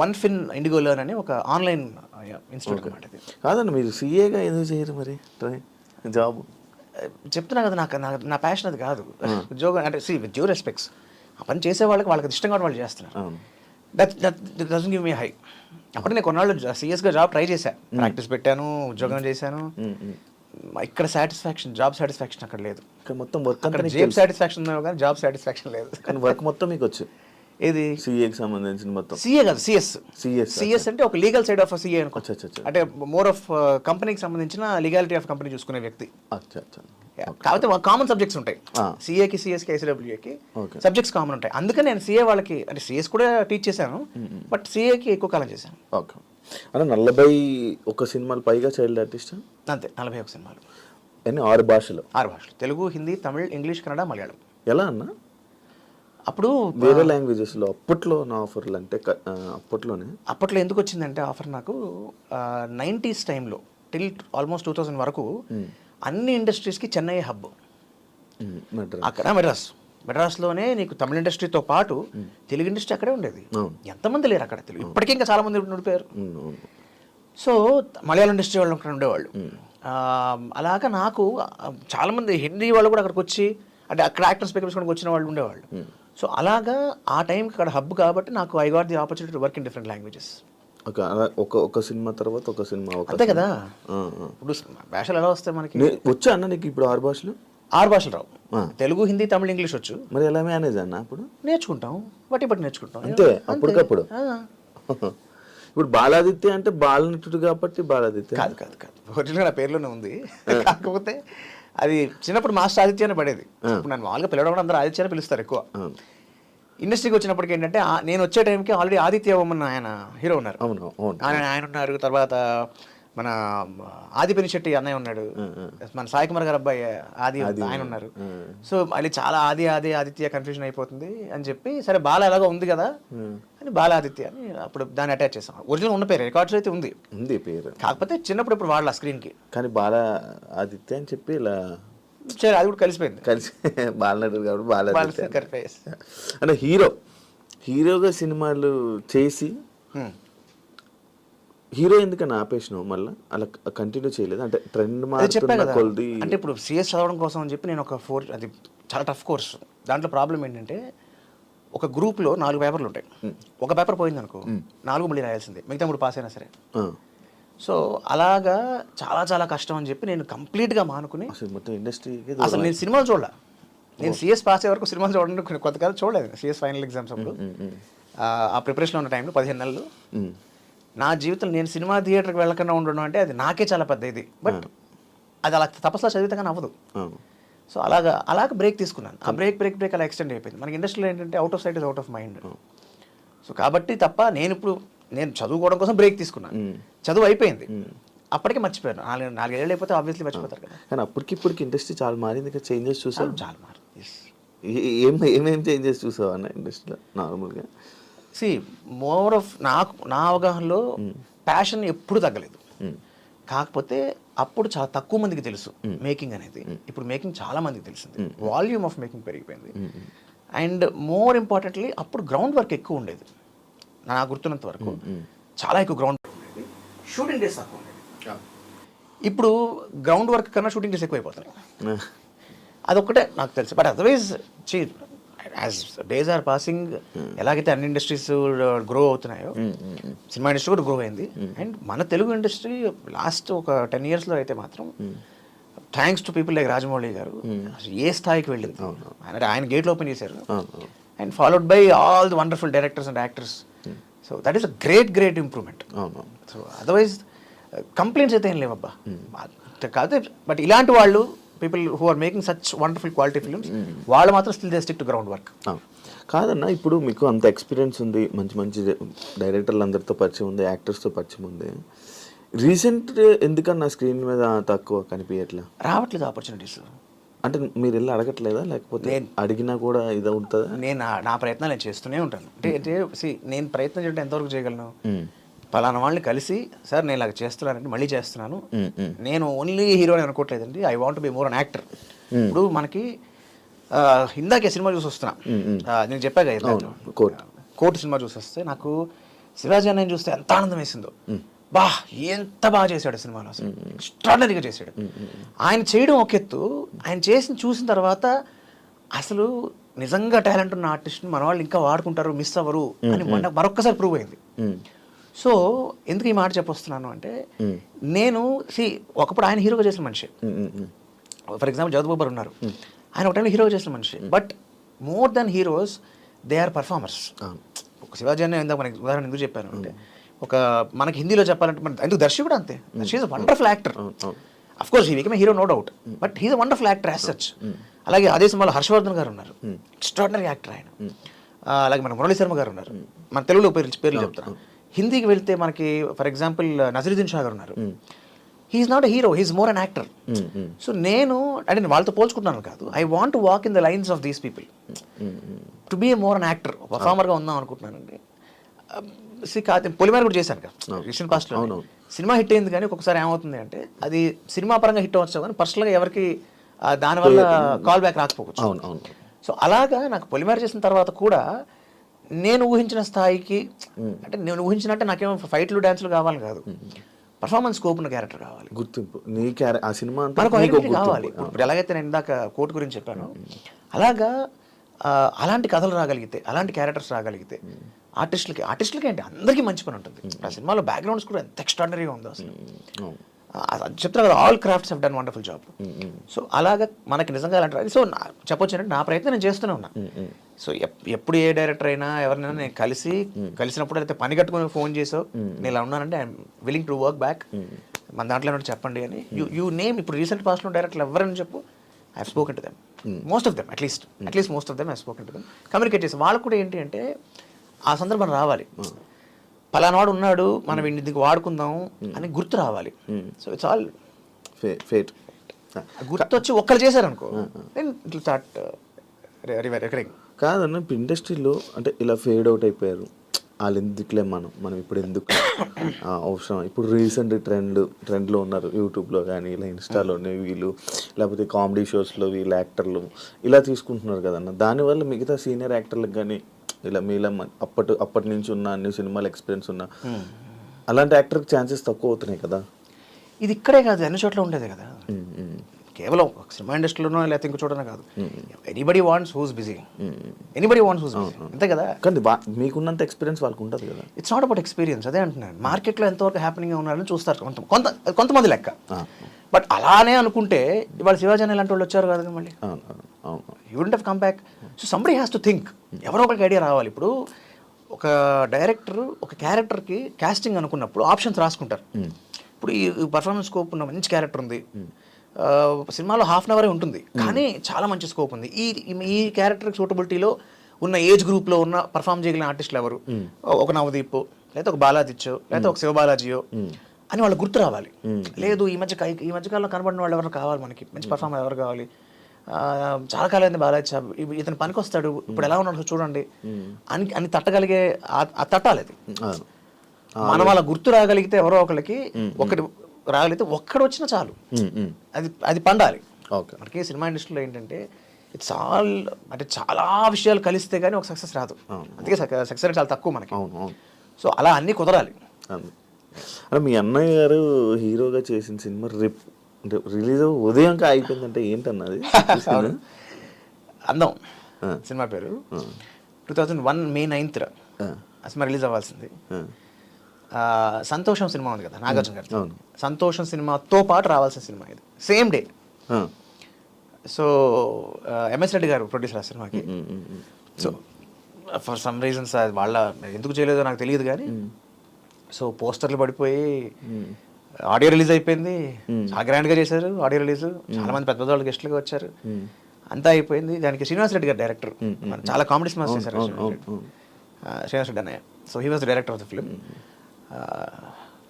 వన్ ఫిన్ ఇండిగో లెర్న్ అని ఒక ఆన్లైన్ ఇన్స్టిట్యూట్ అనమాట. కాదండి, మీరు సిఏగా ఎందుకు చేయరు మరి జాబ్? చెప్తున్నా కదా, నా ప్యాషన్ అది కాదు. ఉద్యోగం అంటే విత్ డ్యూ రెస్పెక్ట్స్, ఆ పని చేసే వాళ్ళకి ఇష్టం కాబట్టి వాళ్ళు చేస్తున్నారు. That doesn't give me high. అప్పుడు నేను కొన్నాళ్ళు సీరియస్గా జాబ్ ట్రై చేశాను, ప్రాక్టీస్ పెట్టాను, ఉద్యోగం చేశాను. ఇక్కడ సాటిస్ఫాక్షన్, జాబ్ సాటిస్ఫాక్షన్ అక్కడ లేదు. మొత్తం జాబ్ సాటిస్ఫాక్షన్ కానీ జాబ్ సాటిస్ఫాక్షన్ లేదు. కానీ వర్క్ మొత్తం మీకు వచ్చు. ఏది? సిఏకి సంబంధించిన మొత్తం. సిఏ కాదు, సిఎస్ అంటే ఒక లీగల్ సైడ్ ఆఫ్ సిఏ అనుకోవచ్చు. అంటే మోర్ ఆఫ్ కంపెనీకి సంబంధించిన లీగాలిటీ ఆఫ్ కంపెనీ చూసుకునే వ్యక్తి. కాకపోతే కామన్ సబ్జెక్ట్స్ ఉంటాయి, సిఏకి, సిఎస్కి, ఐసిడబ్ల్యూఏకి సబ్జెక్ట్స్ కామన్ ఉంటాయి. అందుకని నేను సిఏ వాళ్ళకి అంటే సిఎస్ కూడా టీచ్ చేశాను, బట్ సిఏకి ఎక్కువ కాలం చేశాను. ఓకే. అంటే 41 సినిమాలు పైగా చైల్డ్ ఆర్టిస్ట్ అంతే. 41 సినిమాలు అన్ని 6 భాషలు. తెలుగు, హిందీ, తమిళ్, ఇంగ్లీష్, కన్నడ, మలయాళం. ఎలా అన్నా అప్పుడు వేరే లాంగ్వేజెస్లో అప్పట్లో నా ఆఫర్లు అంటే అప్పట్లో ఎందుకు వచ్చిందంటే ఆఫర్ నాకు 90s టైంలో టిల్ ఆల్మోస్ట్ 2000 వరకు అన్ని ఇండస్ట్రీస్కి చెన్నై హబ్. అక్కడ మెడ్రాస్లోనే నీకు తమిళ ఇండస్ట్రీతో పాటు తెలుగు ఇండస్ట్రీ అక్కడే ఉండేది. ఎంతమంది లేరు అక్కడ తెలుగు, ఇప్పటికే ఇంకా చాలా మంది ఉండిపోయారు. సో మలయాళం ఇండస్ట్రీ వాళ్ళు అక్కడ ఉండేవాళ్ళు. అలాగా నాకు చాలామంది హిందీ వాళ్ళు కూడా అక్కడికి వచ్చి అంటే అక్కడ యాక్టర్స్ పికప్స్కి వచ్చిన వాళ్ళు ఉండేవాళ్ళు. సో అలాగా ఆ టైంకి అక్కడ హబ్ కాబట్టి నాకు I got the opportunity to work in different languages. ఒక సినిమా తర్వాత ఒక సినిమా, అంతే కదా. ఇప్పుడు భాషలు ఎలా వస్తాయి మనకి? వచ్చా అన్న నీకు ఇప్పుడు 6 భాషలు? 6 భాషలు రావు. తెలుగు, హిందీ, తమిళ, ఇంగ్లీష్ వచ్చు. మరి ఎలా మేనేజ్ అన్న? అప్పుడు నేర్చుకుంటాం, బట్టి నేర్చుకుంటాం అంతే అప్పటికప్పుడు. ఇప్పుడు బాలాదిత్య అంటే బాలనటుడు కాబట్టి బాలాదిత్య కాదు. ఒరిజినల్ నా పేరులోనే ఉంది. కాకపోతే అది చిన్నప్పుడు మాస్టర్ ఆదిత్య అని పడేది. ఇప్పుడు నన్ను మామూలుగా పిలవడం కూడా అందరూ ఆదిత్య అని పిలుస్తారు ఎక్కువ. ఇండస్ట్రీకి వచ్చినప్పటికి ఏంటంటే నేను వచ్చే టైంకి ఆల్రెడీ ఆదిత్య ఓమన్ ఆయన హీరో ఉన్నారు. ఆయన ఉన్నారు. తర్వాత మన ఆదిపిని శెట్టి అన్నయ్య ఉన్నాడు, మన సాయి కుమార్ గారు అబ్బాయి ఆది ఆయన ఉన్నారు. సో మళ్ళీ చాలా ఆదిత్య కన్ఫ్యూజన్ అయిపోతుంది అని చెప్పి, సరే బాల ఎలాగో ఉంది కదా అని బాల ఆదిత్య అని అప్పుడు దాన్ని అటాచ్ చేసాం. ఒరిజినల్ ఉన్న పేరు రికార్డ్స్ అయితే ఉంది పేరు, కాకపోతే చిన్నప్పుడు ఇప్పుడు వాడాల స్క్రీన్కి. కానీ బాల ఆదిత్య అని చెప్పి ఇలా సరే అది కూడా కలిసిపోయింది, కలిసి బాలనటుడు కాబట్టి బాల అంటే హీరోగా సినిమాలు చేసి హీరో ఎందుకని ఆపేసినావు మళ్ళీ అలా కంటిన్యూ చేయలేదు? అంటే ట్రెండ్ మారుతున్న కొద్ది. అంటే ఇప్పుడు సిఎస్ చదవడం కోసం అని చెప్పి నేను ఒక అది చాలా టఫ్ కోర్స్. దాంట్లో ప్రాబ్లం ఏంటంటే ఒక గ్రూప్లో 4 పేపర్లు ఉంటాయి, ఒక పేపర్ పోయింది అనుకో 4 మళ్ళీ రాయాల్సిందే, మిగతా 3 పాస్ అయినా సరే. సో అలాగా చాలా చాలా కష్టం అని చెప్పి నేను కంప్లీట్గా మానుకుని మొత్తం ఇండస్ట్రీకి అసలు నేను సినిమాలు చూడాల. నేను సిఎస్ పాస్ అయ్యే వరకు సినిమాలు చూడడానికి కొంతకాలం చూడలేదు. సిఎస్ ఫైనల్ ఎగ్జామ్స్ అప్పుడు ఆ ప్రిపరేషన్ ఉన్న టైంలో 15 నెలలు నా జీవితంలో నేను సినిమా థియేటర్కి వెళ్ళకుండా ఉండడం అంటే అది నాకే చాలా పెద్ద ఇది. బట్ అది అలా తపస్సులో చదివితే కానీ అవ్వదు. సో అలాగా బ్రేక్ తీసుకున్నాను. ఆ బ్రేక్ అలా ఎక్స్టెండ్ అయిపోయింది. మనకి ఇండస్ట్రీలో ఏంటంటే out of sight is out of mind. So కాబట్టి తప్ప నేను చదువుకోవడం కోసం బ్రేక్ తీసుకున్నాను. చదువు అయిపోయింది, అప్పటికే మర్చిపోయాను. 4 ఏళ్ళు అయిపోతే ఆబ్వియస్లీ మర్చిపోతారు కదా. కానీ ఇప్పటికి ఇండస్ట్రీ చాలా మారింది కదా, చేంజెస్ చూసావు? చాలా మారింది. ఏమేం చేంజెస్ చూసావు అన్న ఇండస్ట్రీలో నార్మల్గా? మోర్ ఆఫ్ నా అవగాహనలో ప్యాషన్ ఎప్పుడు తగ్గలేదు. కాకపోతే అప్పుడు చాలా తక్కువ మందికి తెలుసు మేకింగ్ అనేది. ఇప్పుడు మేకింగ్ చాలా మందికి తెలిసింది, వాల్యూమ్ ఆఫ్ మేకింగ్ పెరిగిపోయింది. అండ్ మోర్ ఇంపార్టెంట్లీ అప్పుడు గ్రౌండ్ వర్క్ ఎక్కువ ఉండేది. నాకు గుర్తున్నంత వరకు చాలా ఎక్కువ గ్రౌండ్ వర్క్ ఉండేది, షూటింగ్ డేస్ తక్కువ ఉండేది. ఇప్పుడు గ్రౌండ్ వర్క్ కన్నా షూటింగ్ డేస్ ఎక్కువ అయిపోతున్నాయి. అదొక్కటే నాకు తెలుసు. But otherwise as days are passing, ఎలాగైతే అన్ని ఇండస్ట్రీస్ గ్రో అవుతున్నాయో సినిమా ఇండస్ట్రీ కూడా గ్రో అయింది. అండ్ మన తెలుగు ఇండస్ట్రీ లాస్ట్ ఒక 10 yearsలో అయితే మాత్రం thanks to people like Rajamouli గారు ఏ స్థాయికి వెళ్ళింది. ఆయన గేట్లు ఓపెన్ చేశారు and followed by all the wonderful directors and actors. So that is a great improvement. So otherwise complaints అయితే ఏం లేవబ్బా కాదు. బట్ ఇలాంటి వాళ్ళు people who are making such wonderful quality films, వాళ్ళు మాత్రం still they stick to ground work. కాదన్న, ఇప్పుడు మీకు అంత ఎక్స్పీరియన్స్ ఉంది, మంచి డైరెక్టర్లు అందరితో పరిచయం ఉంది, యాక్టర్స్తో పరిచయం ఉంది. రీసెంట్ ఎందుకన్నా స్క్రీన్ మీద తక్కువ కనిపించట్లా? రావట్లేదు ఆపర్చునిటీస్. అంటే మీరు వెళ్ళి అడగట్లేదా, లేకపోతే అడిగినా కూడా ఇది అవుతుందా? నేను నా ప్రయత్నాలు నేను చేస్తూనే ఉంటాను. అంటే నేను ప్రయత్నం చేయడం ఎంతవరకు చేయగలను? పలానా వాళ్ళని కలిసి సార్ నేను ఇలా చేస్తున్నానంటే మళ్ళీ చేస్తున్నాను. నేను ఓన్లీ హీరో అని అనుకోవట్లేదండి, I want be more an actor. ఇప్పుడు మనకి ఇందాకే సినిమా చూసి వస్తున్నా, నేను చెప్పాగా కోర్టు సినిమా చూసి వస్తే నాకు శివాజీ అన్నయ్యని చూస్తే ఎంత ఆనందం వేసిందో. ఎంత బాగా చేశాడు సినిమాలో, అసలు ఎక్స్ట్రాడనరీగా చేశాడు. ఆయన చేయడం ఒక ఎత్తు, ఆయన చూసిన తర్వాత అసలు నిజంగా టాలెంట్ ఉన్న ఆర్టిస్ట్ని మన వాళ్ళు ఇంకా వాడుకుంటారు, మిస్ అవ్వరు అని మరొక్కసారి ప్రూవ్ అయింది. సో ఎందుకు ఈ మాట చెప్పొస్తున్నాను అంటే, నేను ఒకప్పుడు ఆయన హీరోగా చేసిన మనిషి. ఫర్ ఎగ్జాంపుల్ జగత్ బాబర్ ఉన్నారు, ఆయన ఒక టైంలో హీరోగా చేసిన మనిషి. But more than heroes they are performers. ఒక శివాజీ అన్న ఇందాక మనకి ఉదాహరణ ఎందుకు చెప్పాను అంటే, ఒక మనకి హిందీలో చెప్పాలంటే మన ఎందుకు దర్శి కూడా అంతే, Darshi is a wonderful actor. Of course he become a hero no doubt, but he's a wonderful actor as such. అలాగే అదే సినిమాలో హర్షవర్ధన్ గారు ఉన్నారు, ఎక్స్ట్రాడినరీ యాక్టర్ ఆయన. అలాగే మన మురళీ శర్మ గారు ఉన్నారు. మన తెలుగులో పేర్లు చెప్తాను. హిందీకి వెళ్తే మనకి ఫర్ ఎగ్జాంపుల్ నజరుద్దీన్ షా గారు ఉన్నారు. He's not a hero, he's more an actor. So నేను వాళ్ళతో పోల్చుకుంటున్నాను కాదు, I want to walk in the lines of these people to be a more an actor. పర్ఫార్మర్గా ఉందాం అనుకుంటున్నానండి. పొలిమేర కూడా చేశాను కదా రీసెంట్ పాస్ట్లో. సినిమా హిట్ అయింది, కానీ ఒక్కొక్కసారి ఏమవుతుంది అంటే అది సినిమా పరంగా హిట్ అవ్వచ్చు కానీ పర్సనల్గా ఎవరికి దానివల్ల కాల్ బ్యాక్ రాకపోవచ్చు. సో అలాగా నాకు పొలిమేర చేసిన తర్వాత కూడా నేను ఊహించిన స్థాయికి, అంటే నేను ఊహించినట్టే నాకేమో ఫైట్లు డ్యాన్స్లు కావాలి కాదు, పర్ఫార్మెన్స్ స్కోప్ ఉన్న క్యారెక్టర్ కావాలి, గుర్తింపు ఆ సినిమా కావాలి. ఇప్పుడు ఎలాగైతే నేను ఇందాక కోర్టు గురించి చెప్పాను, అలాగా అలాంటి కథలు రాగలిగితే, అలాంటి క్యారెక్టర్స్ రాగలిగితే ఆర్టిస్టులకి ఏంటి అందరికీ మంచి పని ఉంటుంది. ఆ సినిమాలో బ్యాక్గ్రౌండ్స్ కూడా ఎంత ఎక్స్ట్రాడనరీగా ఉందో అసలు. చెప్తున్నా కదా, all crafts have done wonderful job. So అలాగా మనకి నిజంగా అలాంటి, సో చెప్పొచ్చు అంటే నా ప్రయత్నం నేను చేస్తూనే ఉన్నా. సో ఎప్పుడు ఏ డైరెక్టర్ అయినా ఎవరినైనా నేను కలిసినప్పుడు అయితే పని కట్టుకుని ఫోన్ చేసో నేను ఇలా ఉన్నానంటే I'm willing to work back, మన దాంట్లో ఏమంటే చెప్పండి అని. యూ నేమ్ ఇప్పుడు రీసెంట్ పాస్ట్లో డైరెక్టర్లు ఎవరైనా చెప్పు, I have spoken to them, most of them, at least most of them I have spoken to them, communicate చేసి. వాళ్ళకు కూడా ఏంటి అంటే ఆ సందర్భం రావాలి. ఫలానావాడు ఉన్నాడు, మనం ఇంటికి వాడుకుందాం అని గుర్తు రావాలి. So it's all fate. గుర్తొచ్చి ఒక్కరు చేశారనుకో ఇట్లా స్టార్ట్ రికరింగ్. కాదన్న ఇప్పుడు ఇండస్ట్రీలో అంటే ఇలా ఫేడ్ అవుట్ అయిపోయారు, వాళ్ళు ఎందుకులే మనం ఇప్పుడు ఎందుకు అవసరం. ఇప్పుడు రీసెంట్ ట్రెండ్లో ఉన్నారు యూట్యూబ్లో కానీ ఇలా ఇన్స్టాలోనే వీళ్ళు, లేకపోతే కామెడీ షోస్లో వీళ్ళు యాక్టర్లు ఇలా తీసుకుంటున్నారు కదన్న. దానివల్ల మిగతా సీనియర్ యాక్టర్లకు కానీ ఇలా మీలా అప్పటి నుంచి ఉన్న అన్ని సినిమాలు ఎక్స్పీరియన్స్ ఉన్న అలాంటి యాక్టర్కి ఛాన్సెస్ తక్కువ అవుతున్నాయి కదా. ఇది ఇక్కడే కాదు, అన్ని చోట్ల ఉండేది కదా. కేవలం సినిమా ఇండస్ట్రీలోనో లేకపోతే ఇంకో చూడనే కాదు. Anybody wants who's busy, anybody wants who's busy, అంతే కదా. కానీ మీకున్నంత ఎక్స్పీరియన్స్ వాళ్ళకు ఉంటుంది కదా. ఇట్స్ నాట్ అబౌట్ ఎక్స్పీరియన్స్, అదే అంటున్నాను. మార్కెట్లో ఎంతవరకు హ్యాపెనింగ్ ఉన్నారని చూస్తారు కొంతమంది లెక్క. బట్ అలానే అనుకుంటే ఇవాళ శివాజీ ఇలాంటి వాళ్ళు వచ్చారు కదా మళ్ళీ. You wouldn't have come back. So somebody has to think. ఎవరో ఒకరికి ఐడియా రావాలి. ఇప్పుడు ఒక డైరెక్టర్ ఒక క్యారెక్టర్కి కాస్టింగ్ అనుకున్నప్పుడు ఆప్షన్స్ రాసుకుంటారు. ఇప్పుడు ఈ పర్ఫార్మెన్స్ స్కోప్ ఉన్న మంచి క్యారెక్టర్ ఉంది, సినిమాలో హాఫ్ అన్ అవరే ఉంటుంది కానీ చాలా మంచి స్కోప్ ఉంది, ఈ క్యారెక్టర్ సూటబిలిటీలో ఉన్న ఏజ్ గ్రూప్లో ఉన్న పర్ఫామ్ చేయగలిగిన ఆర్టిస్టులు ఎవరు, ఒక నవదీప్ లేకపోతే ఒక బాలాదిత్యో లేకపోతే ఒక శివబాలాజీయో అని వాళ్ళు గుర్తు రావాలి. లేదు ఈ మధ్యకాలంలో కనబడిన వాళ్ళు ఎవరు కావాలి, మనకి మంచి పర్ఫార్మర్ ఎవరు కావాలి, చాలా కాలం అయింది బాలాజీ సాబ్, ఇతను పనికి వస్తాడు, ఇప్పుడు ఎలా ఉన్నాడు చూడండి అని తట్టగలిగే తట్టాలి. అది మనం అలా గుర్తు రాగలిగితే ఎవరో ఒకరికి ఒకటి రాగలిగితే ఒక్కడు వచ్చినా చాలు, అది పండాలి. మనకి సినిమా ఇండస్ట్రీలో ఏంటంటే ఇట్స్ ఆల్ అంటే చాలా విషయాలు కలిస్తే కానీ ఒక సక్సెస్ రాదు. అందుకే సక్సెస్ చాలా తక్కువ మనకి. సో అలా అన్నీ కుదరాలి. అంటే మీ అన్నయ్య గారు హీరోగా చేసిన సినిమా అంటే రిలీజ్ ఉదయం అయిపోయిందంటే ఏంటన్నది అందం సినిమా పేరు. 2001 May 9th ఆ సినిమా రిలీజ్ అవ్వాల్సింది. సంతోషం సినిమా ఉంది కదా నాగార్జున గారు, సంతోషం సినిమాతో పాటు రావాల్సిన సినిమా ఇది, same day. So MS Reddy గారు ప్రొడ్యూసర్ ఆ సినిమాకి. సో ఫర్ సమ్ రీజన్స్ వాళ్ళ ఎందుకు చేయలేదో నాకు తెలియదు కానీ, సో పోస్టర్లు పడిపోయి ఆడియో రిలీజ్ అయిపోయింది. చాలా గ్రాండ్గా చేశారు ఆడియో రిలీజ్, చాలా మంది పెద్ద వాళ్ళు గెస్ట్లుగా వచ్చారు, అంతా అయిపోయింది. దానికి శ్రీనివాస్ రెడ్డి గారు డైరెక్టర్, చాలా కామెడీ సినిమాస్ చేశారు శ్రీనివాస్ రెడ్డి అన్నయ్య. So he was the director of the film.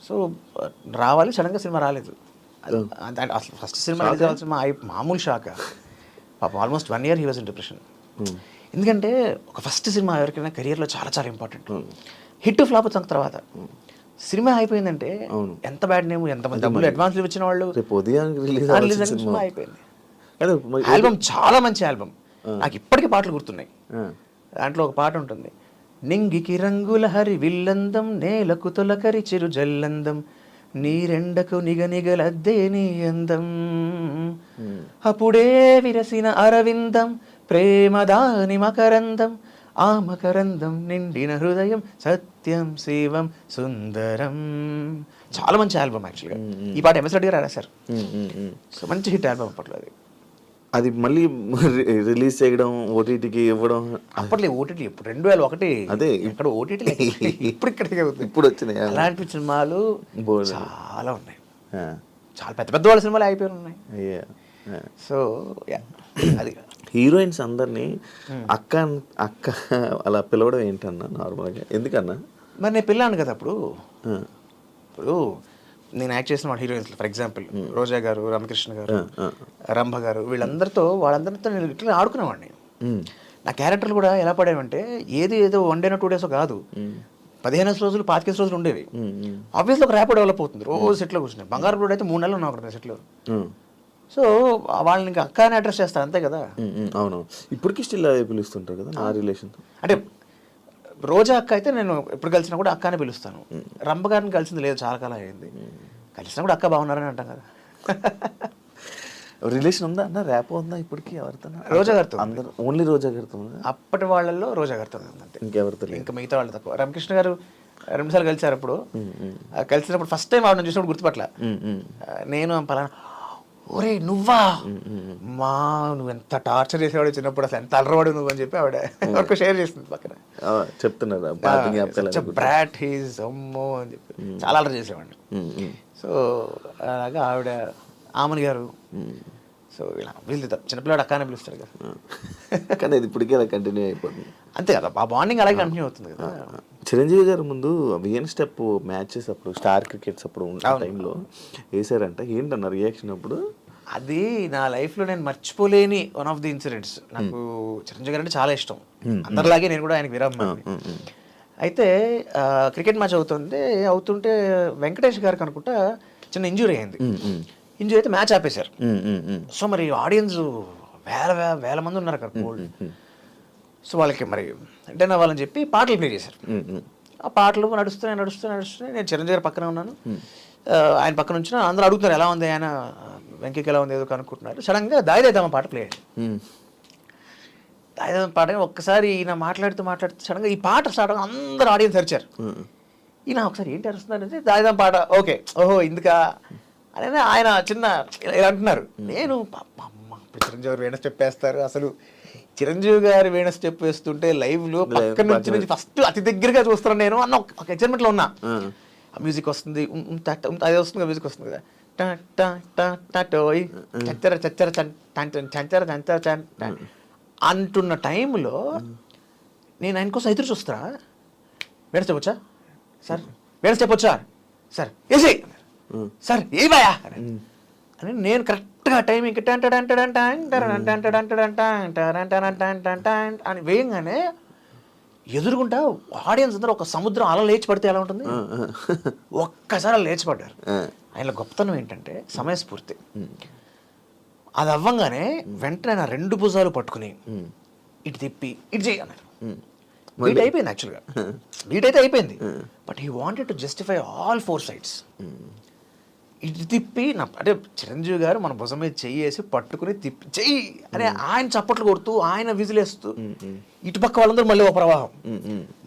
So రావాలి, సడన్గా సినిమా రాలేదు. అసలు ఫస్ట్ సినిమా రిలీజ్ అవ్వాల్సిన మామూలు షాక్. పాపం almost 1 year he was in depression. ఎందుకంటే ఒక ఫస్ట్ సినిమా ఎవరికైనా కెరియర్లో చాలా చాలా ఇంపార్టెంట్. హిట్ ఫ్లాప్ వచ్చిన తర్వాత సినిమా అయిపోయిందంటే ఎంత బ్యాడ్ నేమ్, ఎంతమంది డబ్బులు అడ్వాన్స్లు ఇచ్చిన వాళ్ళు, సినిమా అయిపోయింది. ఆల్బమ్ చాలా మంచి ఆల్బమ్, నాకు ఇప్పటికీ పాటలు గుర్తున్నాయి. దాంట్లో ఒక పాట ఉంటుంది, నింగికి రంగుల హరి విల్లందం, నేలకు తొలకరి చిరు జల్లందం, నీరెండకు నిగనిగలద్దే నీ అందం, అప్పుడే విరసిన అరవిందం, ప్రేమదాని మకరందం, ఆ మకరందం నిండిన హృదయం, సత్యం శివం సుందరం. చాలా మంచి ఆల్బమ్ యాక్చువల్గా. ఈ పాట ఎంఎస్ రెడ్డి గారు రాశారు. సో మంచి హిట్ ఆల్బమ్ అప్పట్లో. అది మళ్ళీ రిలీజ్ చేయడం, ఓటీటీకి ఇవ్వడం. అప్పట్లో ఓటీటీ ఇప్పుడు 2001 అదే ఇక్కడ ఓటీటీ ఇప్పుడు ఇక్కడికే ఇప్పుడు వచ్చినాయి. అలాంటి సినిమాలు చాలా ఉన్నాయి, చాలా పెద్ద పెద్ద వాళ్ళ సినిమాలు అయిపోయి ఉన్నాయి. సో అది హీరోయిన్స్ అందరినీ అక్క అక్క అలా పిలవడం ఏంటన్నా నార్మల్గా, ఎందుకన్నా? మరి నేను పిల్లాను కదా అప్పుడు. ఇప్పుడు నేను యాక్ట్ చేసిన వాళ్ళ హీరోయిన్స్ ఫర్ ఎగ్జాంపుల్ రోజా గారు, రామకృష్ణ గారు, రంభ గారు, వాళ్ళందరితో నేను ఇట్లా ఆడుకునేవాడిని. నా క్యారెక్టర్లు కూడా ఎలా పడేవంటే ఏదో 1 day 2 days కాదు, 15 రోజులు 25 రోజులు ఉండేవి. ఆబ్వియస్లీ ఒక ర్యాప్ డెవలప్ అవుతుంది. రోజు సెట్లో కూర్చున్నాయి. బంగారు కూడా అయితే 3 నెలలు ఉన్నా ఒక సెట్లో. సో వాళ్ళని ఇంకా అక్క అని అడ్రస్ చేస్తారు, అంతే కదా. అవును, ఇప్పటికీ స్టిల్ పిలుస్తుంటారు కదా ఆ రిలేషన్. అంటే రోజా అక్క అయితే నేను ఎప్పుడు కలిసినా కూడా అక్క అని పిలుస్తాను. రంభ గారిని కలిసింది లేదు, చాలా కాలం అయింది. కలిసినా కూడా అక్క బాగున్నారని అంటాం కదా. రిలేషన్ ఉందా అన్న, ర్యాప్ ఉందా ఇప్పటికి ఎవరితో? రోజా గారితో. అందరూ ఓన్లీ రోజా గారితో? అప్పటి వాళ్ళల్లో రోజా గారితో అంతే, ఇంకెవరితో? ఇంకా మిగతా వాళ్ళు తక్కువ. రామకృష్ణ గారు 2 సార్లు కలిసారు. అప్పుడు కలిసినప్పుడు ఫస్ట్ టైం ఆవిడ చూసినప్పుడు గుర్తుపట్ల. నేను పలానా, ఒరే నువ్వా, నువ్వు ఎంత టార్చర్ చేసేవాడు చిన్నప్పుడు, అసలు ఎంత అలరవాడు నువ్వు అని చెప్పి ఆవిడ వరకు షేర్ చేస్తుంది పక్కన. చెప్తున్నారు బ్రాట్ హీజ్ అమ్మో అని చెప్పి చాలా అలర్ చేసేవాడిని. సో అలాగా ఆవిడ, ఆమని గారు, సో ఇలా వీళ్ళు చిన్నపిల్లాడు అక్క అని పిలుస్తారు కదా. కానీ అది ఇప్పటికీ అలా కంటిన్యూ అయిపోతుంది. అంతే కదా, ఆ బాండింగ్ అలాగే కంటిన్యూ అవుతుంది కదా. చిరంజీవి గారు ముందు విఎన్ స్టెప్ మ్యాచెస్ అప్పుడు స్టార్ క్రికెట్స్ అప్పుడు ఉన్న టైంలో వేసారంట, ఏంటన్న రియాక్షన్ అప్పుడు? అది నా లైఫ్లో నేను మర్చిపోలేని వన్ ఆఫ్ ది ఇన్సిడెంట్స్. నాకు చిరంజీవి గారు అంటే చాలా ఇష్టం, అందరిలాగే నేను కూడా ఆయనకి విరామని. అయితే క్రికెట్ మ్యాచ్ అవుతుంటే వెంకటేష్ గారికి అనుకుంటా చిన్న ఇంజురీ అయింది. ఇంజురీ అయితే మ్యాచ్ ఆపేశారు. సో మరి ఆడియన్స్ వేల మంది ఉన్నారు అక్కడ గోల్డ్. సో వాళ్ళకి మరి ఎంటర్టైన్ అవ్వాలని చెప్పి పాటలు ప్లే చేశారు. ఆ పాటలు నడుస్తున్నాయి. నేను చిరంజీవి గారి పక్కన ఉన్నాను, ఆయన పక్కన నుంచి అందరూ అడుగుతున్నారు ఎలా ఉంది ఆయన, వెంకీకి ఎలా ఉంది ఏదో కనుక్కుంటున్నారు. సడన్గా దాయిదేద్దామా పాట ప్లే అయ్యింది. దాయిదేద్దాం పాట ఒక్కసారి ఈయన మాట్లాడుతూ సడన్గా ఈ పాట స్టార్ట్ అందరూ ఆడియన్స్ అరిచారు. ఈయన ఒకసారి ఏంటి అరుస్తున్నారంటే దాయిదాం పాట, ఓకే ఓహో ఇందుకా అని ఆయన చిన్న ఇలా అంటున్నారు. నేను ఇప్పుడు చిరంజీవి గారు వేణ స్టెప్ వేస్తారు, అసలు చిరంజీవి గారు వేణ స్టెప్ వేస్తుంటే లైవ్లో పక్క నుంచి ఫస్ట్ అతి దగ్గరగా చూస్తున్నాను నేను అన్న ఒక ఎక్సైట్మెంట్లో ఉన్నా. ఆ మ్యూజిక్ వస్తుంది, అదే వస్తుంది కదా, మ్యూజిక్ వస్తుంది కదా, అంటున్న టైంలో నేను ఆయన కోసం ఎదురు చూస్తా. వేణ స్టెప్ వచ్చా సార్, వేణ స్టెప్ వచ్చా సార్, ఏసీ సార్ ఏ బాయా అని నేను కరెక్ట్గా టైంకి అని వేయంగానే ఎదురుగుంటా ఆడియన్స్ అందరూ ఒక సముద్రం అలా లేచి పడితే ఎలా ఉంటుంది, ఒక్కసారి లేచి పడ్డారు. ఆయన గొప్పతనం ఏంటంటే సమయస్ఫూర్తి. అది అవ్వంగానే వెంటనే నా 2 భుజాలు పట్టుకుని ఇటు తిప్పి ఇటు చేయి అన్నారు. బీట్ అయిపోయింది, యాక్చువల్గా బీట్ అయితే అయిపోయింది, but he wanted to justify all 4 sides. ఇటు తిప్పి అంటే చిరంజీవి గారు మన భుజం మీద చెయ్యేసి పట్టుకుని తిప్పి చెయ్యి అని ఆయన చప్పట్లు కొడుతూ ఆయన విజిలేస్తూ ఇటు పక్క వాళ్ళందరూ మళ్ళీ ఒక ప్రవాహం,